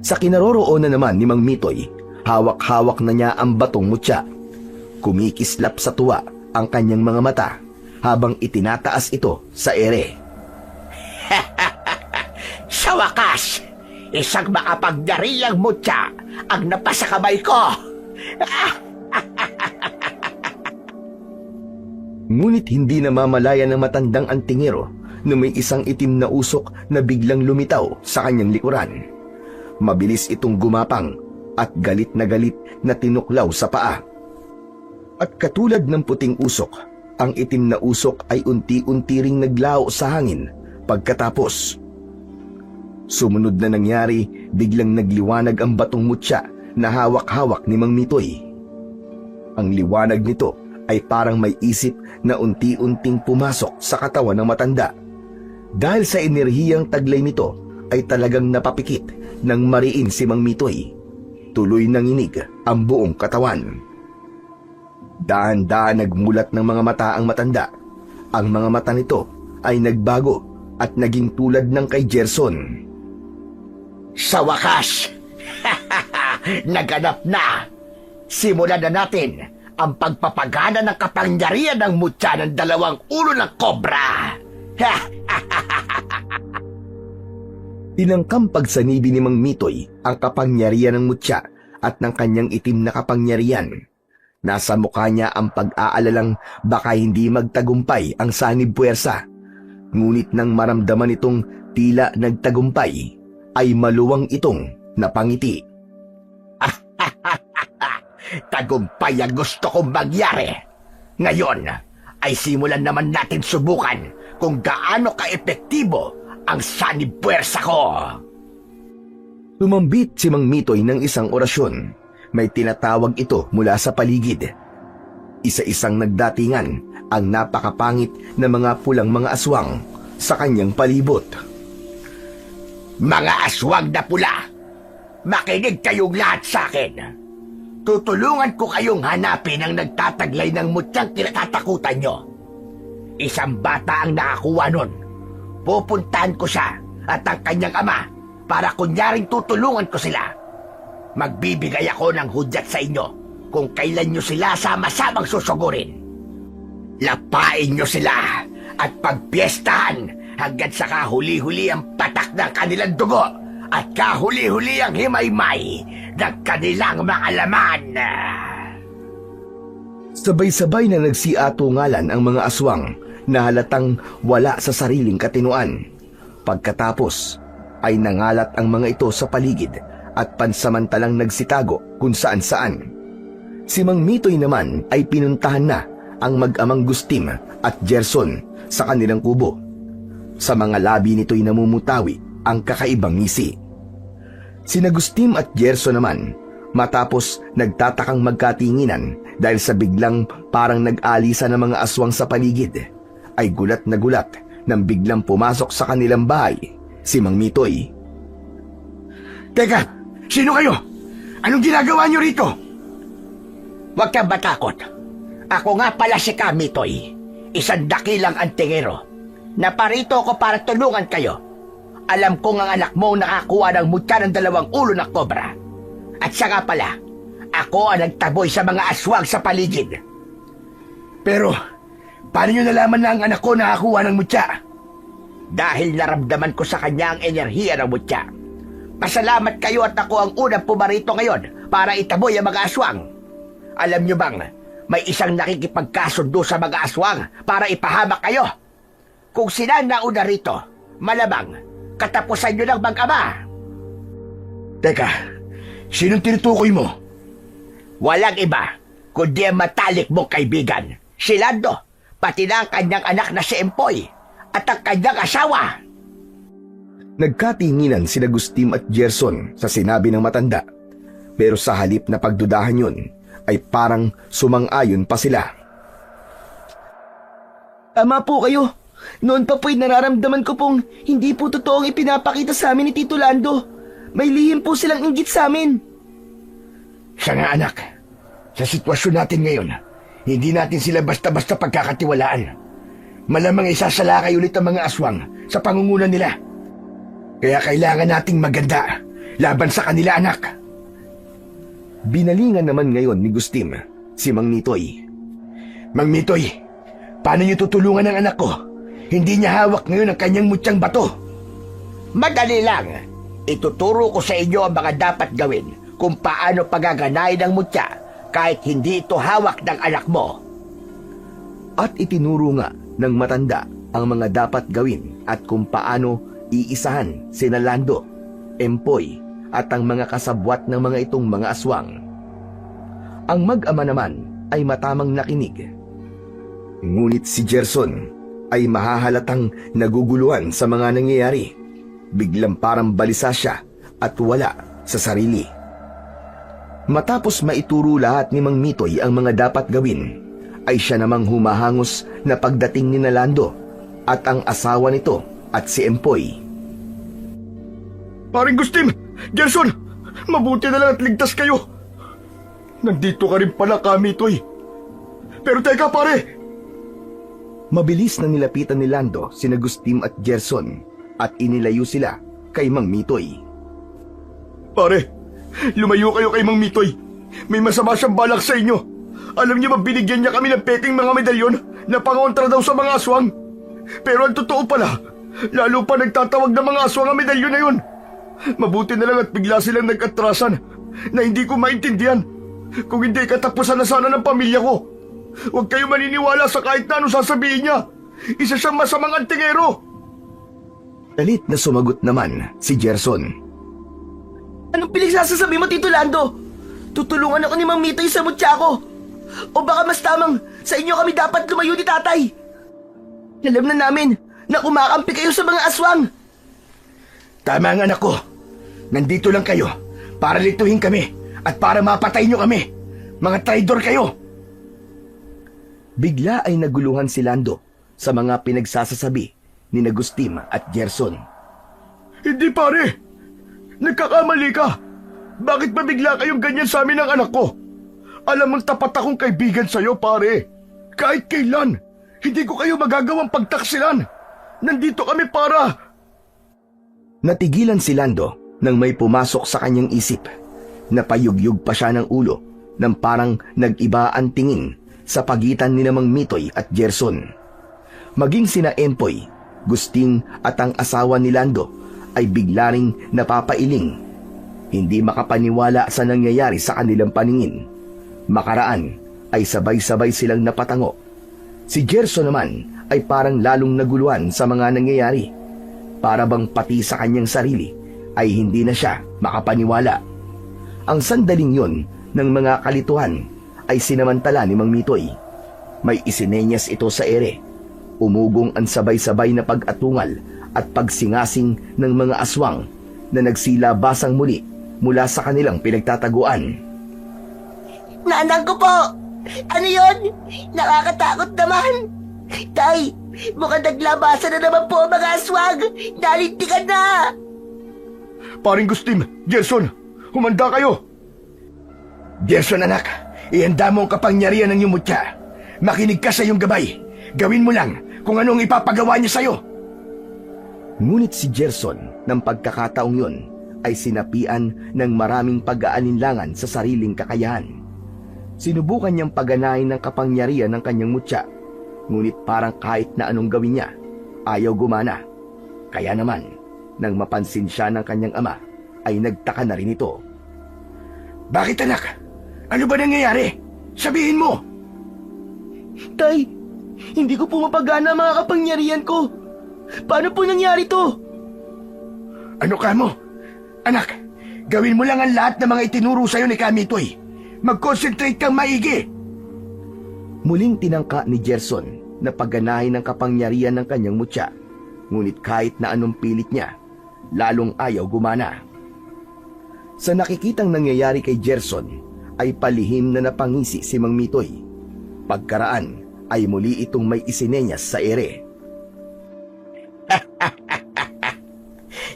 Sa kinaroroonan naman ni Mang Mitoy, hawak-hawak na niya ang batong mutya. Kumikislap sa tuwa ang kanyang mga mata habang itinataas ito sa ere.
Sa wakas, isang makapangyarihang mutya ang napasa kamay ko.
Ngunit hindi namamalayan ng matandang antingero na may isang itim na usok na biglang lumitaw sa kanyang likuran. Mabilis itong gumapang at galit na tinuklaw sa paa. At katulad ng puting usok, ang itim na usok ay unti-unti ring naglao sa hangin pagkatapos. Sumunod na nangyari, biglang nagliwanag ang batong mutya na hawak-hawak ni Mang Mitoy. Ang liwanag nito ay parang may isip na unti-unting pumasok sa katawan ng matanda. Dahil sa enerhiyang taglay nito ay talagang napapikit ng mariin si Mang Mitoy. Tuloy nanginig ang buong katawan. Dahan-dahan nagmulat ng mga mata ang matanda. Ang mga mata nito ay nagbago at naging tulad ng kay Gerson.
Sa wakas, naganap na. Simulan na natin ang pagpapagana ng kapangyarihan ng mutya ng dalawang ulo ng kobra.
Tinangkang pagsanibi ni Mang Mitoy ang kapangyarihan ng mutya at ng kanyang itim na kapangyarihan. Nasa mukha niya ang pag-aalalang baka hindi magtagumpay ang sanib puwersa. Ngunit nang maramdaman itong tila nagtagumpay, ay maluwang itong napangiti.
Tagumpay ang gusto kong mangyari. Ngayon ay simulan naman natin subukan kung gaano ka-epektibo ang sanib puwersa ko.
Tumambit si Mang Mitoy ng isang orasyon. May tinatawag ito mula sa paligid. Isa-isang nagdatingan ang napakapangit na mga pulang mga aswang sa kanyang palibot.
Mga aswang na pula, makinig kayong lahat sa akin. Tutulungan ko kayong hanapin ang nagtataglay ng mutyang kinatatakutan nyo. Isang bata ang nakakuha nun. Pupuntahan ko siya at ang kanyang ama para kunyaring tutulungan ko sila. Magbibigay ako ng hudyat sa inyo kung kailan nyo sila sama-samang susugurin. Lapain nyo sila at pagpiestahan hanggang sa kahuli-huli ang patak ng kanilang dugo at kahuli-huli ang himaymay ng kanilang mga laman.
Sabay-sabay na nagsiatungalan ang mga aswang na halatang wala sa sariling katinuan. Pagkatapos ay nangalat ang mga ito sa paligid at pansamantalang nagsitago kung saan-saan. Si Mang Mitoy naman ay pinuntahan na ang mag-amang Gustim at Gerson sa kanilang kubo. Sa mga labi nito'y namumutawi ang kakaibang ngisi. Sina Gustim at Gerson naman, matapos nagtatakang magkatinginan dahil sa biglang parang nag-alisa ng mga aswang sa paligid, ay gulat na gulat nang biglang pumasok sa kanilang bahay si Mang Mitoy.
Teka, sino kayo? Anong ginagawa niyo rito?
Huwag kang matakot. Ako nga pala si Kamitoy, isang dakilang antingero. Naparito ako para tulungan kayo. Alam kong ang anak mo nakakuha ng mutya ng 2 ulo na kobra. At siya nga pala, ako ang nagtaboy sa mga aswang sa paligid.
Pero, paano niyo nalaman na ang anak ko nakakuha ng mutya?
Dahil naramdaman ko sa kanya ang enerhiya ng mutya. Pasalamat kayo at ako ang unang pumarito ngayon para itaboy ang mga aswang. Alam niyo bang, may isang nakikipagkasundo sa mga aswang para ipahamak kayo. Kung sila nauna rito, malamang katapusan niyo ng mag-ama.
Teka, sinong tinutukoy mo?
Walang iba, kundi ang matalik mong kaibigan, si Lando, pati na ang kanyang anak na si Empoy, at ang kanyang asawa.
Nagkatinginan sina Gustim at Gerson sa sinabi ng matanda, pero sa halip na pagdudahan yun, ay parang sumang-ayon pa sila.
Tama po kayo. Noon pa po'y nararamdaman ko pong hindi po totoong ipinapakita sa amin ni Tito Lando. May lihim po silang inggit sa amin.
Siya nga anak, sa sitwasyon natin ngayon, hindi natin sila basta-basta pagkakatiwalaan. Malamang isasalakay ulit ang mga aswang sa pangungunan nila. Kaya kailangan nating maganda laban sa kanila, anak.
Binalingan naman ngayon ni Gustim si Mang Mitoy.
Mang Mitoy, paano niyo tutulungan ang anak ko? Hindi niya hawak ngayon ang kanyang mutyang bato.
Madali lang. Ituturo ko sa inyo ang mga dapat gawin kung paano pagaganayin ang mutya kahit hindi ito hawak ng anak mo.
At itinuro nga ng matanda ang mga dapat gawin at kung paano iisahan sina Lando, Empoy at ang mga kasabwat ng mga itong mga aswang. Ang mag-ama naman ay matamang nakinig. Ngunit si Gerson ay mahahalatang naguguluhan sa mga nangyayari. Biglang parang balisa siya at wala sa sarili. Matapos maituro lahat ni Mang Mitoy ang mga dapat gawin, ay siya namang humahangos na pagdating ni Nalando at ang asawa nito at si Empoy.
Paring Gustim, Gerson, mabuti na lang at ligtas kayo. Nandito ka rin pala, Kamitoy. Pero teka, pare!
Mabilis na nilapitan ni Lando sina Gustim at Gerson at inilayo sila kay Mang Mitoy.
Pare, lumayo kayo kay Mang Mitoy. May masama siyang balak sa inyo. Alam niyo ba binigyan niya kami ng peking mga medalyon na pangontra daw sa mga aswang? Pero ang totoo pala, lalo pa nagtatawag ng mga aswang ang medalyon na yun. Mabuti na lang at bigla silang nag-atrasan na hindi ko maintindihan. Kung hindi katapusan na sana ng pamilya ko. Huwag kayo maniniwala sa kahit na ano sasabihin niya. Isa siyang masamang antingero.
Galit na sumagot naman si Gerson.
Anong pinagsasasabi mo, Tito Lando? Tutulungan ako ni Mang Mitoy sa mutya ko. O baka mas tamang sa inyo kami dapat lumayo ni tatay. Alam na namin na kumakampi kayo sa mga aswang.
Tama ang anak ko. Nandito lang kayo para lituhin kami at para mapatay niyo kami. Mga traidor kayo.
Bigla ay naguluhan si Lando sa mga pinagsasasabi ni Gustim at Gerson.
Hindi pare, nagkakamali ka. Bakit ba bigla kayong ganyan sa amin ng anak ko? Alam mong tapat akong kaibigan sa'yo, pare. Kahit kailan, hindi ko kayo magagawang pagtaksilan. Nandito kami para...
Natigilan si Lando nang may pumasok sa kanyang isip. Napayugyug pa siya ng ulo nang parang nag-iba ang tingin sa pagitan ni Mang Mitoy at Gerson. Maging sina Empoy, Gusting at ang asawa ni Lando ay bigla ring napapailing. Hindi makapaniwala sa nangyayari sa kanilang paningin. Makaraan ay sabay-sabay silang napatango. Si Gerson naman ay parang lalong naguluhan sa mga nangyayari. Para bang pati sa kanyang sarili ay hindi na siya makapaniwala. Ang sandaling yun ng mga kalituhan ay sinamantala ni Mang Mitoy. May isinenyas ito sa ere. Umugong ang sabay-sabay na pag-atungal at pagsingasing ng mga aswang na nagsilabasang muli mula sa kanilang pinagtataguan.
Nanang ko po! Ano yun? Nakakatakot naman! Tay, mukhang naglabasan na naman po ang mga aswang! Nalintikan na!
Paring Gustim, Gerson, humanda kayo!
Gerson anak, ihanda mo ang kapangyarihan ng iyong mutya. Makinig ka sa iyong gabay. Gawin mo lang kung anong ipapagawa niya sa'yo.
Ngunit si Gerson ng pagkakataong yun ay sinapian ng maraming pag-aalinlangan sa sariling kakayahan. Sinubukan niyang pagganahin ng kapangyarihan ng kanyang mutya, ngunit parang kahit na anong gawin niya, ayaw gumana. Kaya naman, nang mapansin siya ng kanyang ama, ay nagtaka na rin ito.
Bakit anak? Ano ba nangyayari? Sabihin mo!
Tay, hindi ko po mapagana ang mga kapangyarihan ko. Paano po nangyari to?
Ano ka mo? Anak, gawin mo lang ang lahat ng mga itinuro sa'yo ni Kamitoy. Mag-concentrate kang maigi.
Muling tinangka ni Gerson na pagganahin ng kapangyarihan ng kanyang mutya, ngunit kahit na anong pilit niya, lalong ayaw gumana. Sa nakikitang nangyayari kay Gerson, ay palihim na napangisi si Mang Mitoy. Pagkaraan ay muli itong may isinenyas sa ere.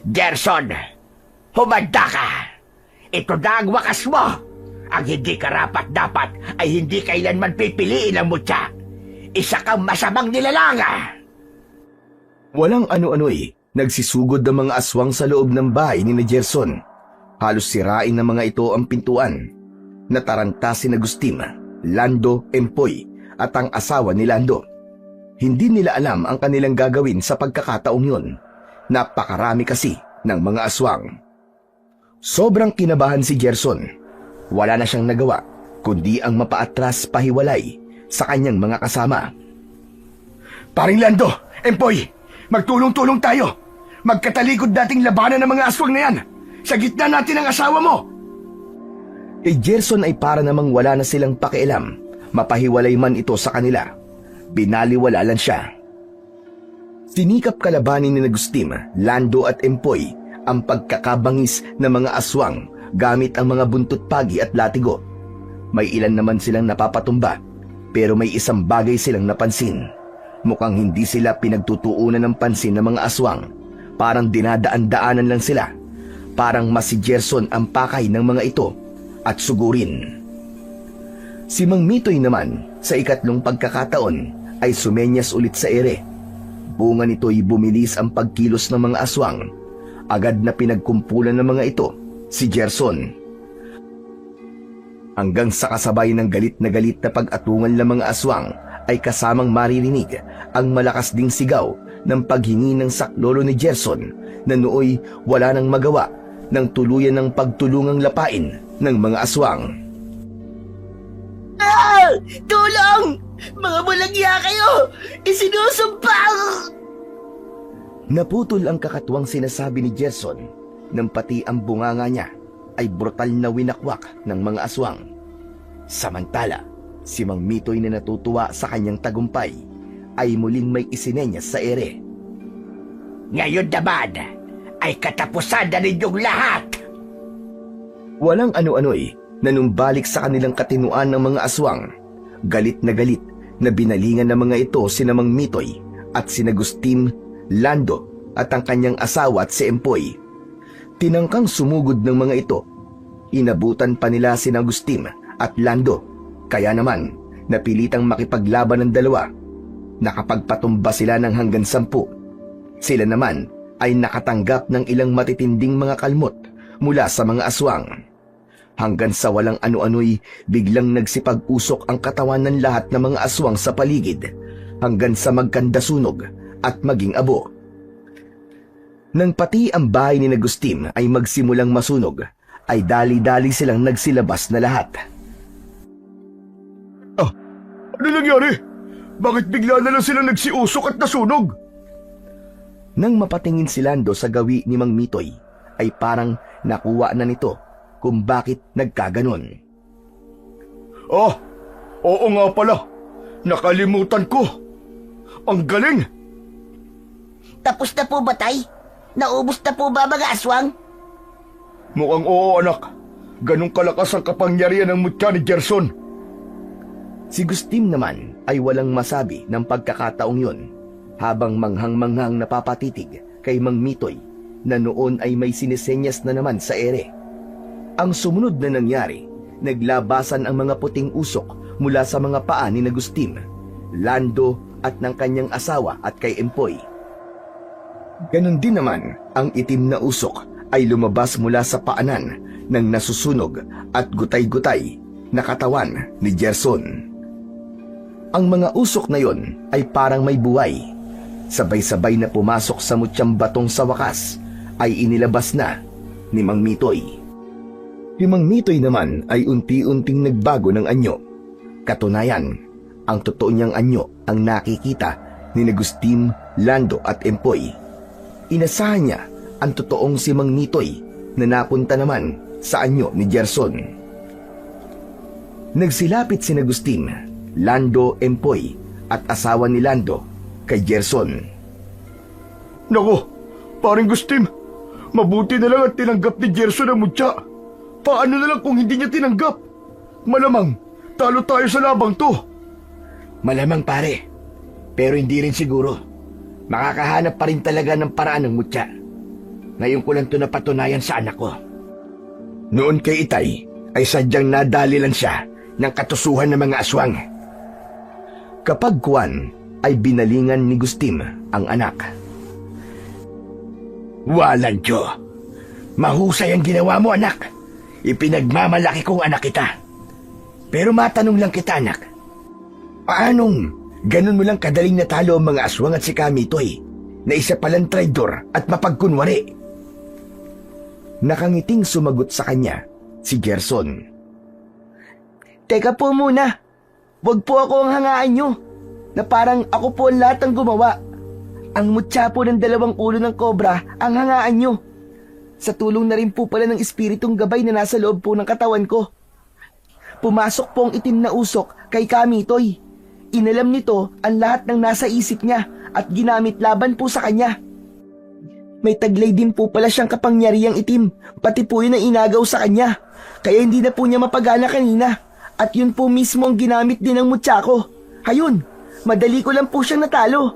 Gerson, humanda ka! Ito na ang wakas mo! Ang hindi karapat-dapat ay hindi kailanman pipiliin ang mutya. Isa kang masamang nilalanga!
Walang ano-ano'y nagsisugod ng mga aswang sa loob ng bahay ni Gerson. Halos sirain ng mga ito ang pintuan. Nataranta si Agustin, Lando, Empoy at ang asawa ni Lando. Hindi nila alam ang kanilang gagawin sa pagkakataong yun. Napakarami kasi ng mga aswang. Sobrang kinabahan si Gerson. Wala na siyang nagawa kundi ang mapaatras pahiwalay sa kanyang mga kasama.
Paring Lando, Empoy, magtulong-tulong tayo. Magkatalikod dating labanan ng mga aswang na yan. Sa gitna natin ang asawa mo.
Kay Gerson ay para namang wala na silang pakialam. Mapahiwalay man ito sa kanila. Binaliwala lang siya. Sinikap kalabanin ni Agustin, Lando at Empoy ang pagkakabangis ng mga aswang gamit ang mga buntot pagi at latigo. May ilan naman silang napapatumba, pero may isang bagay silang napansin. Mukhang hindi sila pinagtutuunan ng pansin ng mga aswang. Parang dinadaan-daanan lang sila. Parang mas si Gerson ang pakay ng mga ito at sugurin. Si Mang Mitoy naman, sa ikatlong pagkakataon, ay sumenyas ulit sa ere. Bunga nito'y bumilis ang pagkilos ng mga aswang. Agad na pinagkumpulan ng mga ito si Gerson. Hanggang sa kasabay ng galit na pag-atungan ng mga aswang ay kasamang maririnig ang malakas ding sigaw ng paghingi ng saklolo ni Gerson na nooy wala nang magawa ng tuluyan ng pagtulungang lapain ng mga aswang.
Ah! Tulong! Mga bulagya kayo! Isinusumpang!
Naputol ang kakatwang sinasabi ni Gerson nang pati ang bunganga niya ay brutal na winakwak ng mga aswang. Samantala, si Mang Mitoy na natutuwa sa kanyang tagumpay ay muling may isinenyas sa ere.
Ngayon naman ay katapusan na ninyong lahat.
Walang ano-ano'y nanumbalik sa kanilang katinuan ng mga aswang. Galit na binalingan ng mga ito sina Mang Mitoy at sina Agustin, Lando at ang kanyang asawa at si Empoy. Tinangkang sumugod ng mga ito. Inabutan pa nila si Agustin at Lando. Kaya naman, napilitang makipaglaban ng dalawa. Nakapagpatumba sila ng hanggang 10. Sila naman ay nakatanggap ng ilang matitinding mga kalmot mula sa mga aswang. Hanggang sa walang ano-ano'y biglang nagsipag-usok ang katawan ng lahat ng mga aswang sa paligid hanggang sa magkandasunog at maging abo. Nang pati ang bahay ni Agustin ay magsimulang masunog, ay dali-dali silang nagsilabas na lahat.
Ano nangyari? Bakit bigla na lang sila nagsiusok at nasunog?
Nang mapatingin si Lando sa gawi ni Mang Mitoy, ay parang nakuha na nito kung bakit nagkaganon.
Oo nga pala. Nakalimutan ko. Ang galing!
Tapos na po ba, Tay? Naubos na po ba mga aswang?
Mukhang oo, anak. Ganong kalakas ang kapangyarihan ng mutya ni Gerson.
Si Gustim naman ay walang masabi ng pagkakataong yun, habang manghang-manghang napapatitig kay Mang Mitoy na noon ay may sinisenyas na naman sa ere. Ang sumunod na nangyari, naglabasan ang mga puting usok mula sa mga paa ni Agustin, Lando at ng kanyang asawa at kay Empoy. Ganon din naman ang itim na usok ay lumabas mula sa paanan ng nasusunog at gutay-gutay na katawan ni Gerson. Ang mga usok na yon ay parang may buhay. Sabay-sabay na pumasok sa mutyang batong sa wakas ay inilabas na ni Mang Mitoy. Si Mang Mitoy naman ay unti-unting nagbago ng anyo. Katunayan, ang totoo niyang anyo ang nakikita ni Agustin, Lando at Empoy. Inasahan niya ang totoong si Mang Mitoy na napunta naman sa anyo ni Gerson. Nagsilapit si Agustin, Lando, Empoy at asawa ni Lando kay Gerson.
Nako, paring Gustim, mabuti na lang at tinanggap ni Gerson ang mutya. Paano na lang kung hindi niya tinanggap? Malamang, talo tayo sa labang to.
Malamang pare, pero hindi rin siguro. Makakahanap pa rin talaga ng paraan ng mutya. Ngayon ko lang ito napatunayan sa anak ko. Noon kay Itay ay sadyang nadali lang siya ng katusuhan ng mga aswang.
Kapag kuwan ay binalingan ni Gustim ang anak.
Walang Diyo. Mahusay ang ginawa mo, anak. Ipinagmamalaki kong anak kita. Pero matanong lang kita, anak. Paanong ganun mo lang kadaling natalo ang mga aswang at si Kamitoy na isa palang traidor at mapagkunwari?
Nakangiting sumagot sa kanya si Gerson.
Teka po muna. Wag po ako ang hangaan nyo, na parang ako po ang lahat ang gumawa. Ang mutya po ng 2 ulo ng kobra ang hangaan nyo. Sa tulong na rin po pala ng espiritong gabay na nasa loob po ng katawan ko. Pumasok po ang itim na usok kay Kamitoy. Inalam nito ang lahat ng nasa isip niya at ginamit laban po sa kanya. May taglay din po pala siyang kapangyarihang itim, pati po yun ang inagaw sa kanya. Kaya hindi na po niya mapagana kanina. At yun po mismo ang ginamit din ng mutya ko. Hayun, madali ko lang po siyang natalo.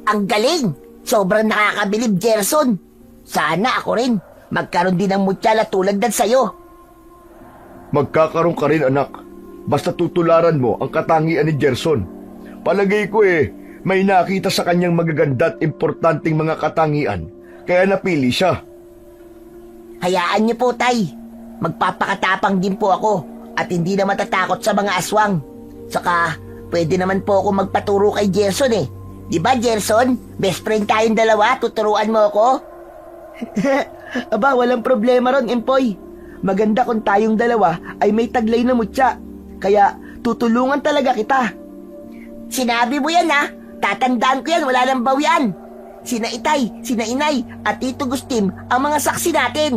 Ang galing! Sobrang nakakabilib, Gerson. Sana ako rin magkaroon din ng mutya na tulad ng sayo.
Magkakaroon ka rin, anak. Basta tutularan mo ang katangian ni Gerson. Palagay ko may nakita sa kanyang magaganda at importanteng mga katangian, kaya napili siya.
Hayaan niyo po, Tay. Magpapakatapang din po ako at hindi na matatakot sa mga aswang. Saka, pwede naman po ako magpaturo kay Gerson eh. Di ba, Gerson? Best friend tayong dalawa, tuturuan mo ako?
Aba, walang problema ron, Empoy. Maganda kung tayong dalawa ay may taglay na mutya. Kaya, tutulungan talaga kita.
Sinabi mo yan ha. Tatandaan ko yan, wala nang bawian. Sina Itay, sina Inay, at Tito Gustim ang mga saksi natin.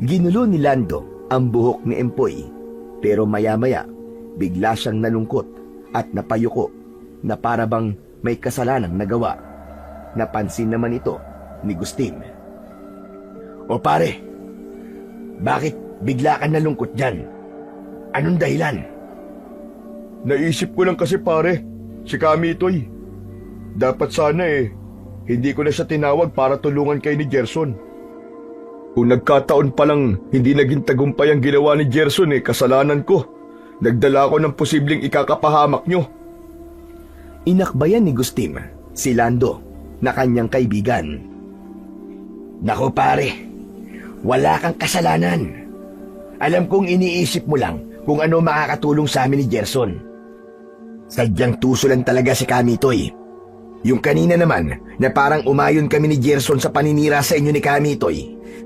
Ginulo ni Lando ang buhok ni Empoy, pero maya-maya bigla siyang nalungkot at napayuko na para bang may kasalanang nagawa. Napansin naman ito ni Gustim.
O pare, bakit bigla ka nalungkot dyan? Anong dahilan?
Naisip ko lang kasi pare, si Kamitoy. Dapat sana hindi ko na siya tinawag para tulungan kay ni Gerson. Kung nagkataon pa lang hindi naging tagumpay ang ginawa ni Gerson kasalanan ko. Nagdala ko ng posibleng ikakapahamak nyo.
Inakbayan ni Gustim si Lando na kanyang kaibigan.
Naku pare, wala kang kasalanan. Alam kong iniisip mo lang kung ano makakatulong sa amin ni Gerson. Sadyang tuso lang talaga si Kamitoy. Yung kanina naman na parang umayon kami ni Gerson sa paninira sa inyo ni Kamitoy,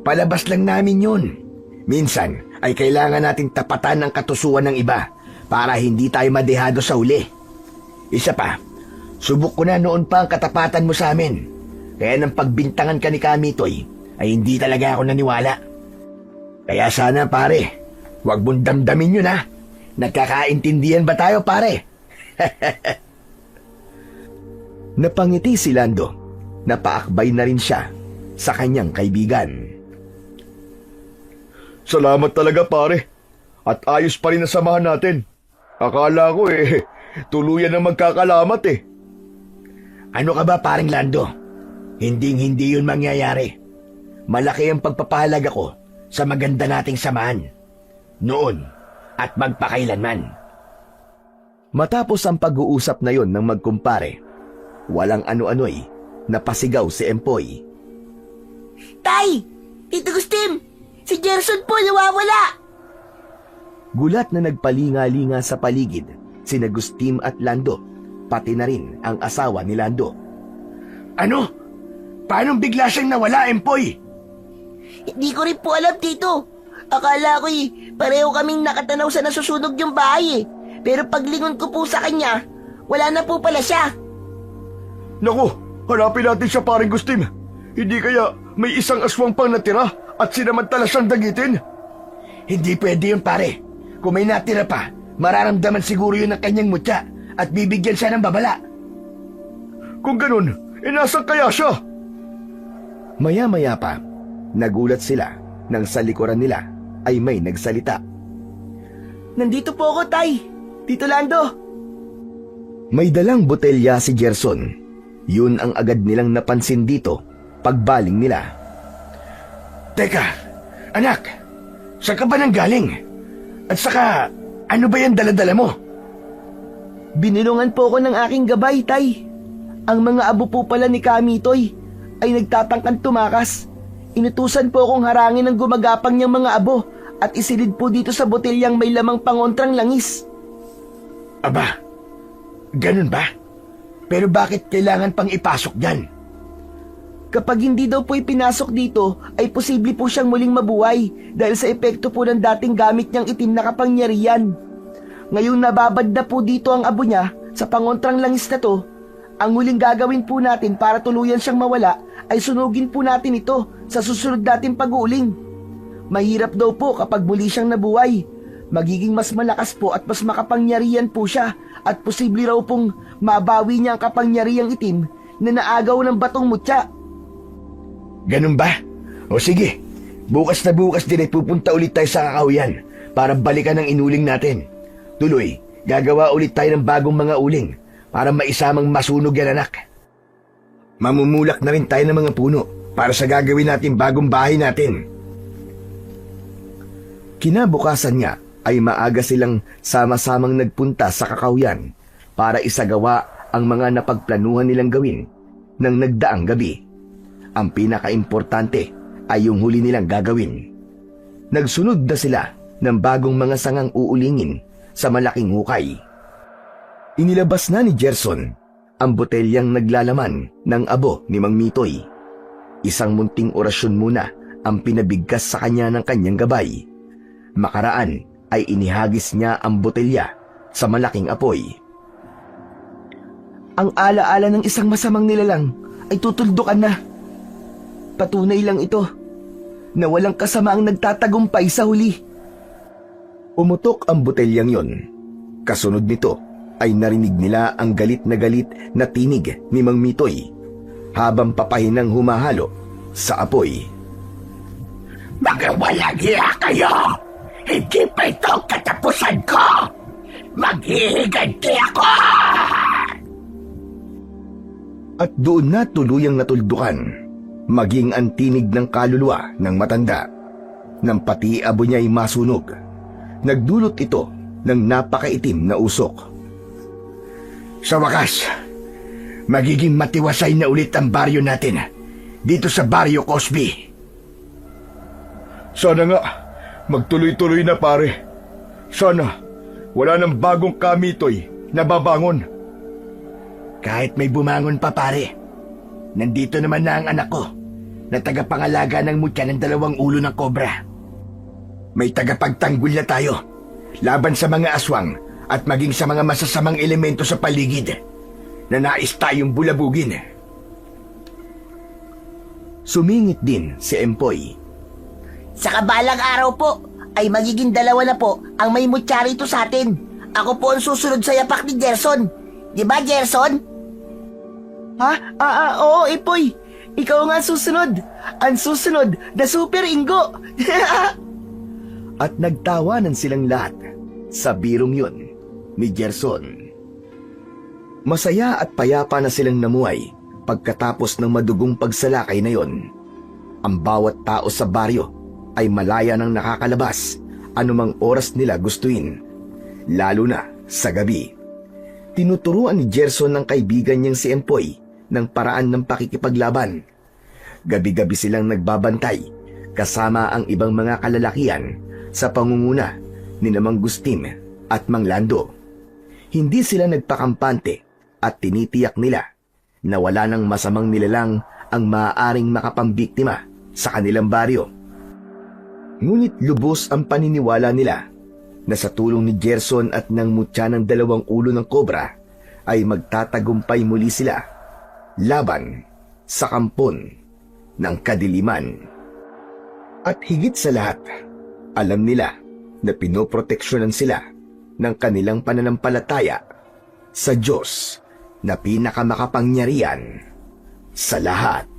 palabas lang namin yun. Minsan ay kailangan nating tapatan ng katusuan ng iba para hindi tayo madehado sa huli. Isa pa, subok ko na noon pa ang katapatan mo sa amin. Kaya nang pagbintangan ka ni Kamitoy ay hindi talaga ako naniwala. Kaya sana pare, huwag mong damdamin yun ha. Nagkakaintindihan ba tayo pare?
Napangiti si Lando. Napaakbay na rin siya sa kanyang kaibigan.
Salamat talaga pare. At ayos pa rin ang samahan natin. Akala ko tuluyan na magkakalamat eh.
Ano ka ba paring Lando? Hinding-hindi yun mangyayari. Malaki ang pagpapahalaga ko sa maganda nating samahan. Noon at magpakailanman.
Matapos ang pag-uusap na yon ng magkumpare, walang ano-ano'y napasigaw si Empoy.
Tay! Tito Gustim! Si Gerson po nawawala!
Gulat na nagpalinga-linga sa paligid sina Gustim at Lando, pati na rin ang asawa ni Lando.
Ano? Paano bigla siyang nawala, Empoy?
Hindi ko rin po alam, Tito. Akala ko pareho kaming nakatanaw sa nasusunog yung bahay eh. Pero paglingon ko po sa kanya, wala na po pala siya.
Naku, hanapin natin siya paring Gustim. Hindi kaya may isang aswang pang natira at sinamantala siyang dagitin?
Hindi pwede yun pare. Kung may natira pa, mararamdaman siguro yun ng kanyang mutya at bibigyan siya ng babala.
Kung ganun, nasan kaya siya?
Maya-maya pa, nagulat sila nang sa likuran nila ay may nagsalita.
Nandito po ako, Tay. Tito Lando.
May dalang botelya si Gerson. Yun ang agad nilang napansin dito pagbaling nila.
Teka, anak, saan ka ba nang galing? At saka, ano ba yan dala-dala mo?
Binulungan po ako ng aking gabay, Tay. Ang mga abo po pala ni Kamitoy ay nagtatangkang tumakas. Inutusan po akong harangin ng gumagapang niyang mga abo at isilid po dito sa botelyang may lamang pangontrang langis.
Aba, ganun ba? Pero bakit kailangan pang ipasok yan?
Kapag hindi daw po ipinasok dito, ay posible po siyang muling mabuhay dahil sa epekto po ng dating gamit niyang itim na kapangyarihan. Ngayong nababad na po dito ang abo niya sa pangontrang langis na to, ang huling gagawin po natin para tuluyan siyang mawala ay sunugin po natin ito sa susunod nating pag-uuling. Mahirap daw po kapag muli siyang nabuhay. Magiging mas malakas po at mas makapangyarihan po siya at posible raw pong mabawi niya ang kapangyarihang itim na naagaw ng batong mutya.
Ganun ba? O sige, bukas na bukas din ay pupunta ulit tayo sa kakahuyan para balikan ang inuling natin. Tuloy, gagawa ulit tayo ng bagong mga uling para maisamang masunog yan anak. Mamumulak na rin tayo ng mga puno para sa gagawin natin bagong bahay natin.
Kinabukasan niya ay maaga silang sama-samang nagpunta sa kakahuyan para isagawa ang mga napagplanuhan nilang gawin ng nagdaang gabi. Ang pinakaimportante ay yung huli nilang gagawin. Nagsunod na sila ng bagong mga sangang uulingin sa malaking hukay. Inilabas na ni Gerson ang botelyang naglalaman ng abo ni Mang Mitoy. Isang munting orasyon muna ang pinabigkas sa kanya ng kanyang gabay. Makaraan ay inihagis niya ang botelya sa malaking apoy.
Ang alaala ng isang masamang nilalang ay tutuldukan na. Patunay lang ito na walang kasamaang nagtatagumpay sa huli.
Umutok ang botelyang yon. Kasunod nito ay narinig nila ang galit na tinig ni Mang Mitoy habang papahinang humahalo sa apoy.
Mga walang hiya kayo! Hindi pa ito ang katapusan ko! Maghihiganti ako!
At doon na tuluyang natuldukan, maging ang tinig ng kaluluwa ng matanda. Nang pati abo niya ay masunog, nagdulot ito ng napakaitim na usok.
Sa wakas, magiging matiwasay na ulit ang baryo natin dito sa Baryo Cosby.
Sana nga, magtuloy-tuloy na pare. Sana, wala nang bagong Kamitoy na babangon.
Kahit may bumangon pa pare, nandito naman na ang anak ko na tagapangalaga ng mutya ng 2 ulo ng kobra. May tagapagtanggol na tayo laban sa mga aswang at maging sa mga masasamang elemento sa paligid na nais tayong bulabugin.
Sumingit din si Empoy.
Sa kabalang araw po, ay magiging 2 na po ang may mutya rito sa atin. Ako po ang susunod sa yapak ni Gerson. Di ba, Gerson?
Ha? Oo, Ipoy. Ikaw nga susunod. Ang susunod, the Super Ingo.
At nagtawanan silang lahat sa birong yun ni Gerson. Masaya at payapa na silang namuhay pagkatapos ng madugong pagsalakay na yon. Ang bawat tao sa baryo ay malaya nang nakakalabas anumang oras nila gustuin, lalo na sa gabi. Tinuturuan ni Gerson ng kaibigan niyang si Empoy ng paraan ng pakikipaglaban. Gabi-gabi silang nagbabantay kasama ang ibang mga kalalakihan sa pangunguna ni Mang Gustin at Mang Lando. Hindi sila nagpakampante at tinitiyak nila na wala ng masamang nilalang ang maaaring makapambiktima sa kanilang baryo. Ngunit lubos ang paniniwala nila na sa tulong ni Gerson at ng mutya ng 2 ulo ng kobra ay magtatagumpay muli sila laban sa kampon ng kadiliman. At higit sa lahat, alam nila na pinoproteksyonan sila ng kanilang pananampalataya sa Diyos na pinakamakapangyarihan sa lahat.